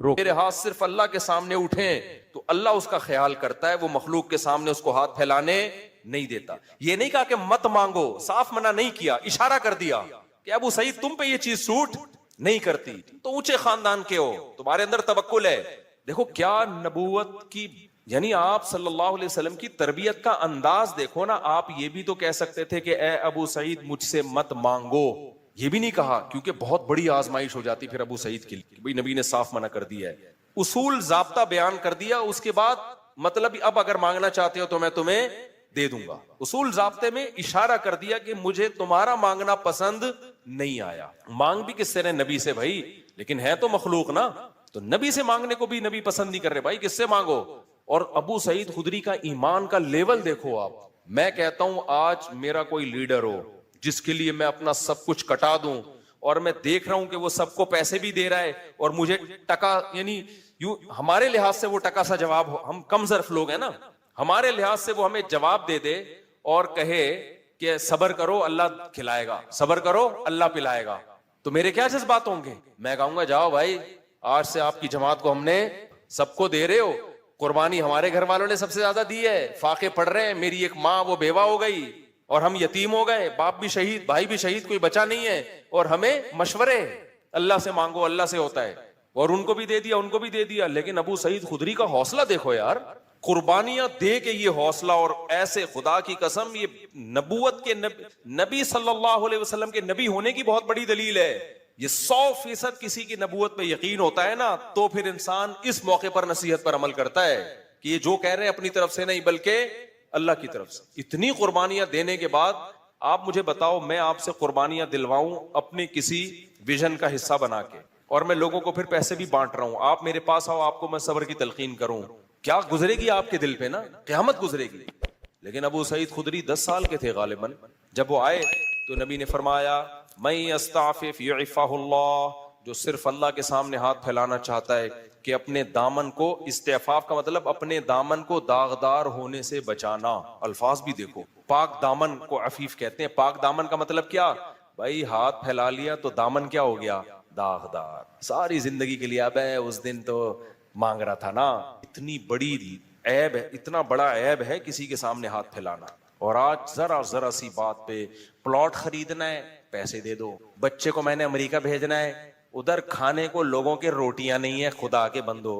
روکتی۔ میرے ہاتھ صرف اللہ کے سامنے اٹھیں تو اللہ اس کا خیال کرتا ہے، وہ مخلوق کے سامنے اس کو ہاتھ پھیلانے نہیں دیتا۔ یہ نہیں کہا کہ مت مانگو، صاف منع نہیں کیا، اشارہ کر دیا کہ ابو سعید تم پہ یہ چیز سوٹ نہیں کرتی، تو اونچے خاندان کے ہو، تمہارے اندر توکل ہے۔ دیکھو کیا نبوت کی یعنی آپ صلی اللہ علیہ وسلم کی تربیت کا انداز دیکھو نا. آپ یہ بھی تو کہہ سکتے تھے کہ اے ابو سعید مجھ سے مت مانگو, یہ بھی نہیں کہا, کیونکہ بہت بڑی آزمائش ہو جاتی پھر ابو سعید کے لیے. بھئی نبی نے صاف منع کر دیا ہے, اصول ضابطہ بیان کر دیا, اس کے بعد مطلب اب اگر مانگنا چاہتے ہو تو میں تمہیں دے دوں گا. اصول ضابطے میں اشارہ کر دیا کہ مجھے تمہارا مانگنا پسند نہیں آیا. مانگ بھی کس سے رہے؟ نبی سے بھائی, لیکن ہے تو مخلوق نا, تو نبی سے مانگنے کو بھی نبی پسند نہیں کر رہے. بھائی کس سے مانگو؟ اور ابو سعید خدری کا ایمان کا لیول دیکھو آپ. میں کہتا ہوں آج میرا کوئی لیڈر ہو جس کے لیے میں اپنا سب کچھ کٹا دوں, اور میں دیکھ رہا ہوں کہ وہ سب کو پیسے بھی دے رہا ہے اور مجھے ٹکا, یعنی یوں ہمارے لحاظ سے وہ ٹکا سا جواب ہو, ہم کم ظرف لوگ ہیں نا, ہمارے لحاظ سے وہ ہمیں جواب دے دے اور کہے کہ صبر کرو اللہ کھلائے گا, صبر کرو اللہ پلائے گا, تو میرے کیا جذبات ہوں گے؟ میں کہوں گا جاؤ بھائی, آج سے آپ کی جماعت کو ہم نے سب کو دے رہے ہو, قربانی ہمارے گھر والوں نے سب سے زیادہ دی ہے, فاقے پڑھ رہے ہیں, میری ایک ماں وہ بیوہ ہو گئی اور ہم یتیم ہو گئے, باپ بھی شہید, بھائی بھی شہید, کوئی بچا نہیں ہے, اور ہمیں مشورے اللہ سے مانگو اللہ سے ہوتا ہے, اور ان کو بھی دے دیا ان کو بھی دے دیا. لیکن ابو سعید خدری کا حوصلہ دیکھو یار, قربانیاں دے کے یہ حوصلہ, اور ایسے خدا کی قسم یہ نبوت کے نبی صلی اللہ علیہ وسلم کے نبی ہونے کی بہت بڑی دلیل ہے. یہ 100% کسی کی نبوت پہ یقین ہوتا ہے نا, تو پھر انسان اس موقع پر نصیحت پر عمل کرتا ہے کہ یہ جو کہہ رہے ہیں اپنی طرف سے نہیں بلکہ اللہ کی طرف سے. اتنی قربانیاں دینے کے بعد آپ مجھے بتاؤ, میں آپ سے قربانیاں دلواؤں اپنے کسی ویژن کا حصہ بنا کے, اور میں لوگوں کو پھر پیسے بھی بانٹ رہا ہوں, آپ میرے پاس آؤ, آپ کو میں صبر کی تلقین کروں, کیا گزرے گی آپ کے دل پہ نا, قیامت گزرے گی. لیکن ابو سعید خدری 10 سال کے تھے غالباً, جب وہ آئے تو نبی نے فرمایا من یستعفف یعفہ اللہ, جو صرف اللہ کے سامنے ہاتھ پھیلانا چاہتا ہے کہ اپنے دامن کو, استعفاف کا مطلب اپنے دامن کو داغدار ہونے سے بچانا. الفاظ بھی دیکھو, پاک دامن کو عفیف کہتے ہیں. پاک دامن کا مطلب کیا بھائی؟ ہاتھ پھیلا لیا تو دامن کیا ہو گیا؟ داغدار. ساری زندگی کے لیے اب ہے, اس دن تو مانگ رہا تھا نا. اتنی بڑی عیب ہے, اتنا بڑا عیب ہے کسی کے سامنے ہاتھ پھیلانا. اور آج ذرا سی بات پہ پلاٹ خریدنا ہے پیسے دے دو, بچے کو میں نے امریکہ بھیجنا ہے, ادھر کھانے کو لوگوں کے روٹیاں نہیں ہے, خدا کے بندو,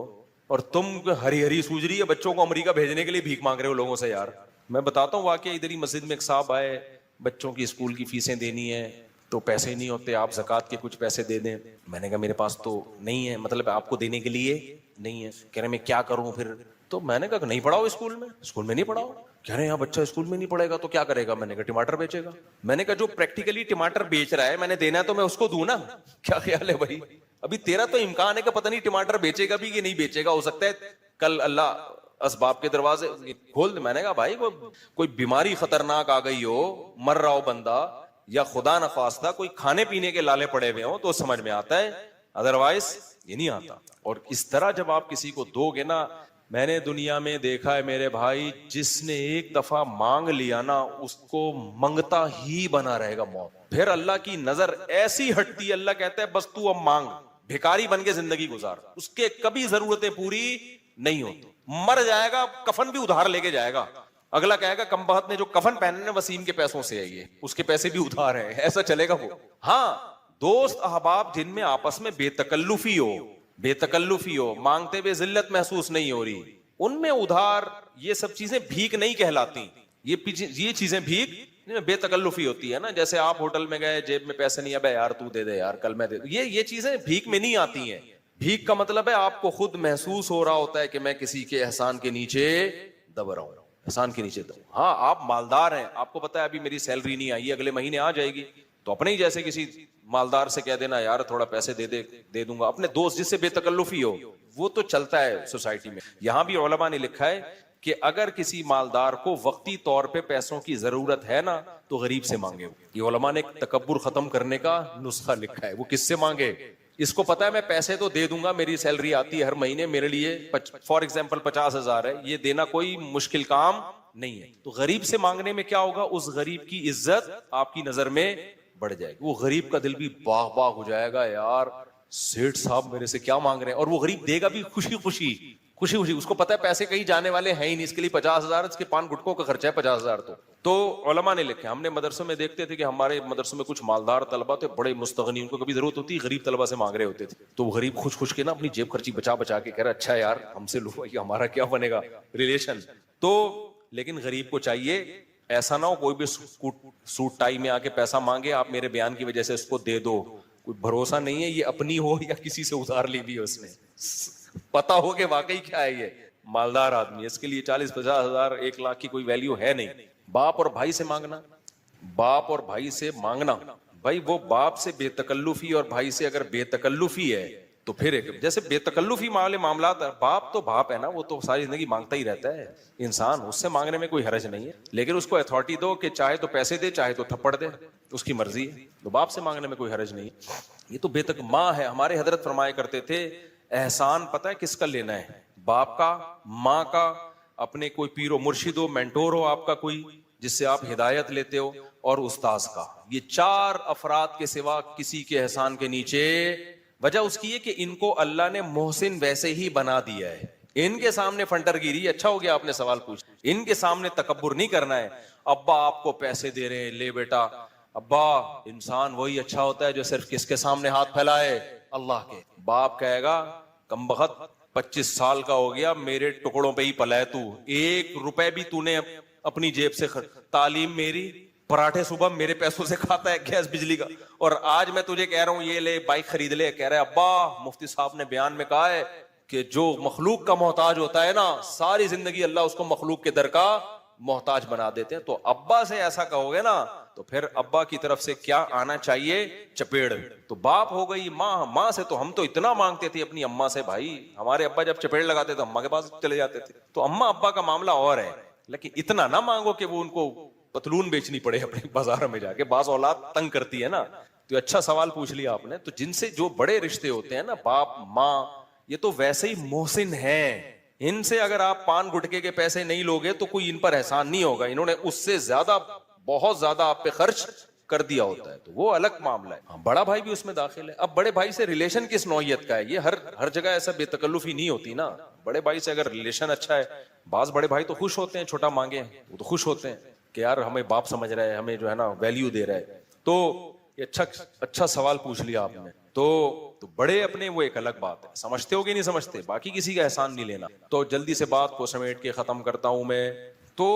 اور تم ہری ہری سوج رہی ہے بچوں کو امریکہ بھیجنے کے لیے بھیک مانگ رہے ہو لوگوں سے. یار میں بتاتا ہوں واقعہ, ادھر ہی مسجد میں ایک صاحب آئے, بچوں کی اسکول کی فیسیں دینی ہے تو پیسے نہیں ہوتے, آپ زکوٰۃ کے کچھ پیسے دے دیں. میں نے کہا میرے پاس تو نہیں ہے, مطلب آپ کو دینے کے لیے نہیں ہے. کہہ رہے میں کیا کروں پھر؟ تو میں نے کہا نہیں پڑھاؤ اسکول میں نہیں پڑھاؤ. کہہ رہے ہیں بچہ اسکول میں نہیں پڑھے گا تو کیا کرے گا؟ میں نے کہا ٹماٹر بیچے گا. میں نے کہا جو پریکٹیکلی ٹماٹر بیچ رہا ہے میں نے دینا ہے تو میں اس کو دوں نا, کیا خیال ہے بھائی؟ ابھی تیرا تو امکان ہے کہ پتہ نہیں ٹماٹر بیچے گا بھی کہ نہیں بیچے گا, ہو سکتا ہے کل اللہ اسباب کے دروازے کھول دے. میں نے کہا بھائی کوئی بیماری خطرناک آ گئی ہو, مر رہا ہو بندہ, یا خدا نخواستہ کوئی کھانے پینے کے لالے پڑے ہوئے ہوں تو سمجھ میں آتا ہے, ادروائز یہ نہیں آتا. اور اس طرح جب آپ کسی کو دو گے نا, میں نے دنیا میں دیکھا ہے میرے بھائی, جس نے ایک دفعہ مانگ لیا نا اس کو منگتا ہی بنا رہے گا موت. پھر اللہ کی نظر ایسی ہٹتی ہے, اللہ کہتا ہے بس تو اب مانگ, بھکاری بن کے زندگی گزار, اس کے کبھی ضرورتیں پوری نہیں ہوتی. مر جائے گا کفن بھی ادھار لے کے جائے گا, اگلا کہے گا کم بخت نے جو کفن پہننے وسیم کے پیسوں سے ہے, یہ اس کے پیسے بھی ادھار ہیں, ایسا چلے گا وہ. ہاں دوست احباب جن میں آپس میں بے تکلفی ہو, مانگتے ہوئے ذلت محسوس نہیں ہو رہی, ان میں ادھار یہ سب چیزیں بھیک نہیں کہلاتی. یہ چیزیں بھیک بے تکلفی ہوتی ہے نا. جیسے آپ ہوٹل میں گئے, جیب میں پیسے نہیں, ابے یار تو دے دے یار, کل میں دے دوں, یہ چیزیں بھیک میں نہیں آتی ہیں. بھیک کا مطلب ہے آپ کو خود محسوس ہو رہا ہوتا ہے کہ میں کسی کے احسان کے نیچے دب رہا ہوں, احسان کے نیچے دب. ہاں آپ مالدار ہیں, آپ کو پتا ہے ابھی میری سیلری نہیں آئی, اگلے مہینے آ جائے گی, تو اپنے ہی جیسے کسی مالدار سے کہہ دینا یار تھوڑا پیسے دے دوں گا. اپنے دوست جس سے بے تکلفی ہو, وہ تو چلتا ہے سوسائٹی میں. یہاں بھی علماء نے لکھا ہے کہ اگر کسی مالدار کو وقتی طور پہ پیسوں کی ضرورت ہے نا تو غریب سے مانگے. یہ علماء نے تکبر ختم کرنے کا نسخہ لکھا ہے. وہ کس سے مانگے؟ اس کو پتا ہے میں پیسے تو دے دوں گا, میری سیلری آتی ہے ہر مہینے, میرے لیے فار ایگزامپل 50,000 ہے, یہ دینا کوئی مشکل کام نہیں ہے. تو غریب سے مانگنے میں کیا ہوگا؟ اس غریب کی عزت آپ کی نظر میں بڑھ جائے گی. وہ غریب کا دل بھی باغ باغ ہو جائے گا, یار سیٹھ صاحب میرے سے کیا مانگ رہے ہیں, اور وہ غریب دے گا بھی خوشی خوشی, خوشی خوشی، اس کو پتا ہے پیسے کہیں جانے والے ہیں ہی نہیں، اس کے لیے 50,000 اس کے پان گٹکوں کا خرچہ ہے 50,000 تو علماء نے لکھے. ہم نے مدرسوں میں دیکھتے تھے کہ ہمارے مدرسوں میں کچھ مالدار طلبہ تھے بڑے مستغنی، ان کو کبھی ضرورت ہوتی غریب طلبہ سے مانگ رہے ہوتے تھے، تو وہ غریب خوش خوش کے نا اپنی جیب خرچی بچا بچا کے کہہ رہا اچھا یار ہم سے لو، یہ ہمارا کیا بنے گا ریلیشن. تو لیکن غریب کو چاہیے ایسا نہ ہو کوئی بھی سوٹ ٹائی میں آ کے پیسہ مانگے آپ میرے بیان کی وجہ سے اس کو دے دو، کوئی بھروسہ نہیں ہے یہ اپنی ہو یا کسی سے ادھار لی بھی اس نے، پتا ہو کہ واقعی کیا ہے یہ مالدار آدمی، اس کے لیے 40-50,000 1 لاکھ کی کوئی ویلیو ہے نہیں. باپ اور بھائی سے مانگنا، باپ اور بھائی سے مانگنا، بھائی وہ باپ سے بے تکلفی اور بھائی سے اگر بے تکلفی ہے تو پھر ایک جیسے بے تکلفی معاملات، باپ تو باپ ہے نا، وہ تو ساری زندگی مانگتا ہی رہتا ہے انسان، اس سے مانگنے میں کوئی حرج نہیں ہے، لیکن اس کو اتھارٹی دو کہ چاہے تو پیسے دے چاہے تو تھپڑ دے، اس کی مرضی ہے، تو باپ سے مانگنے میں کوئی حرج نہیں. یہ تو بے تک ماں ہے. ہمارے حضرت فرمایا کرتے تھے احسان پتہ ہے کس کا لینا ہے، باپ کا، ماں کا، اپنے کوئی پیر و مرشد ہو، مینٹور ہو آپ کا کوئی جس سے آپ ہدایت لیتے ہو، اور استاذ کا. یہ 4 افراد کے سوا کسی کے احسان کے نیچے. وجہ اس کی ہے کہ ان کو اللہ نے محسن ویسے ہی بنا دیا ہے. ان کے سامنے فنٹر گیری، اچھا ہو گیا آپ نے سوال پوچھ، ان کے سامنے تکبر نہیں کرنا ہے. ابا آپ کو پیسے دے رہے ہیں، لے بیٹا. ابا انسان وہی اچھا ہوتا ہے جو صرف کس کے سامنے ہاتھ پھیلائے، اللہ کے. باپ کہے گا کمبخت 25 سال کا ہو گیا میرے ٹکڑوں پہ ہی پلا ہے تو، 1 روپے بھی تو نے اپنی جیب سے تعلیم میری، پراٹھے صبح میرے پیسوں سے کھاتا ہے، گیس بجلی کا، اور آج میں تجھے کہہ رہا ہوں یہ لے بائک خرید لے. کہہ رہے ابا مفتی صاحب نے بیان میں کہا ہے کہ جو مخلوق کا محتاج ہوتا ہے نا ساری زندگی اللہ اس کو مخلوق کے در کا محتاج بنا دیتے ہیں. تو ابا سے ایسا کہو گے نا تو پھر ابا کی طرف سے کیا آنا چاہیے، چپیڑ. تو باپ ہو گئی ماں، ماں سے تو ہم تو اتنا مانگتے تھے اپنی اماں سے، بھائی ہمارے ابا جب چپیڑ لگاتے تو اماں کے پاس چلے جاتے تھے. تو اماں ابا کا معاملہ اور ہے، لیکن اتنا نہ مانگو کہ وہ ان کو پتلون بیچنی پڑے اپنے بازار میں جا کے، بعض اولاد تنگ کرتی ہے نا. تو اچھا سوال پوچھ لیا آپ نے. تو جن سے جو بڑے رشتے ہوتے ہیں نا باپ ماں، یہ تو ویسے ہی محسن ہیں. ان سے اگر آپ پان گٹکے کے پیسے نہیں لوگے تو کوئی ان پر احسان نہیں ہوگا، انہوں نے اس سے زیادہ بہت زیادہ آپ پہ خرچ کر دیا ہوتا ہے، تو وہ الگ معاملہ ہے. بڑا بھائی بھی اس میں داخل ہے. اب بڑے بھائی سے ریلیشن کس نوعیت کا ہے، یہ ہر جگہ ایسا بے تکلفی نہیں ہوتی نا. بڑے بھائی سے اگر ریلیشن اچھا ہے، بعض بڑے بھائی تو خوش ہوتے ہیں چھوٹا مانگے، وہ تو خوش ہوتے ہیں کہ یار ہمیں باپ سمجھ رہا ہے، ہمیں جو ہے نا ویلیو دے رہا ہے. تو یہ اچھا سوال پوچھ لیا آپ نے. تو بڑے اپنے وہ ایک الگ بات ہے، سمجھتے ہو کہ نہیں سمجھتے، باقی کسی کا احسان نہیں لینا. تو جلدی سے بات کو سمیٹ کے ختم کرتا ہوں میں. تو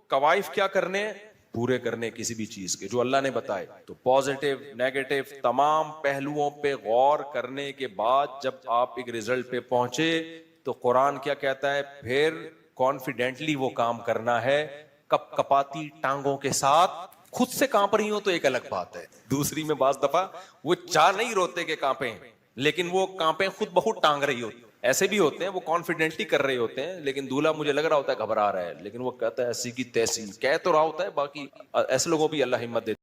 قوائف کیا کرنے، پورے کرنے کسی بھی چیز کے جو اللہ نے بتائے. تو پازیٹیو نیگیٹو تمام پہلوؤں پہ غور کرنے کے بعد جب آپ ایک رزلٹ پہ پہنچے تو قرآن کیا کہتا ہے، پھر کانفیڈنٹلی وہ کام کرنا ہے. کپ کپاتی ٹانگوں کے ساتھ، خود سے کانپ رہی ہو تو ایک الگ بات ہے، دوسری میں بعض دفعہ وہ چاہ نہیں روتے کہ کانپیں، لیکن وہ کانپیں خود بخود ٹانگ رہی ہوتی. ایسے بھی ہوتے ہیں وہ کانفیڈنٹلی کر رہے ہوتے ہیں لیکن دولہا مجھے لگ رہا ہوتا ہے گھبرا رہا ہے، لیکن وہ کہتا ہے ایسی کی تیسی کہہ تو رہا ہوتا ہے. باقی ایسے لوگوں بھی اللہ ہمت دیتے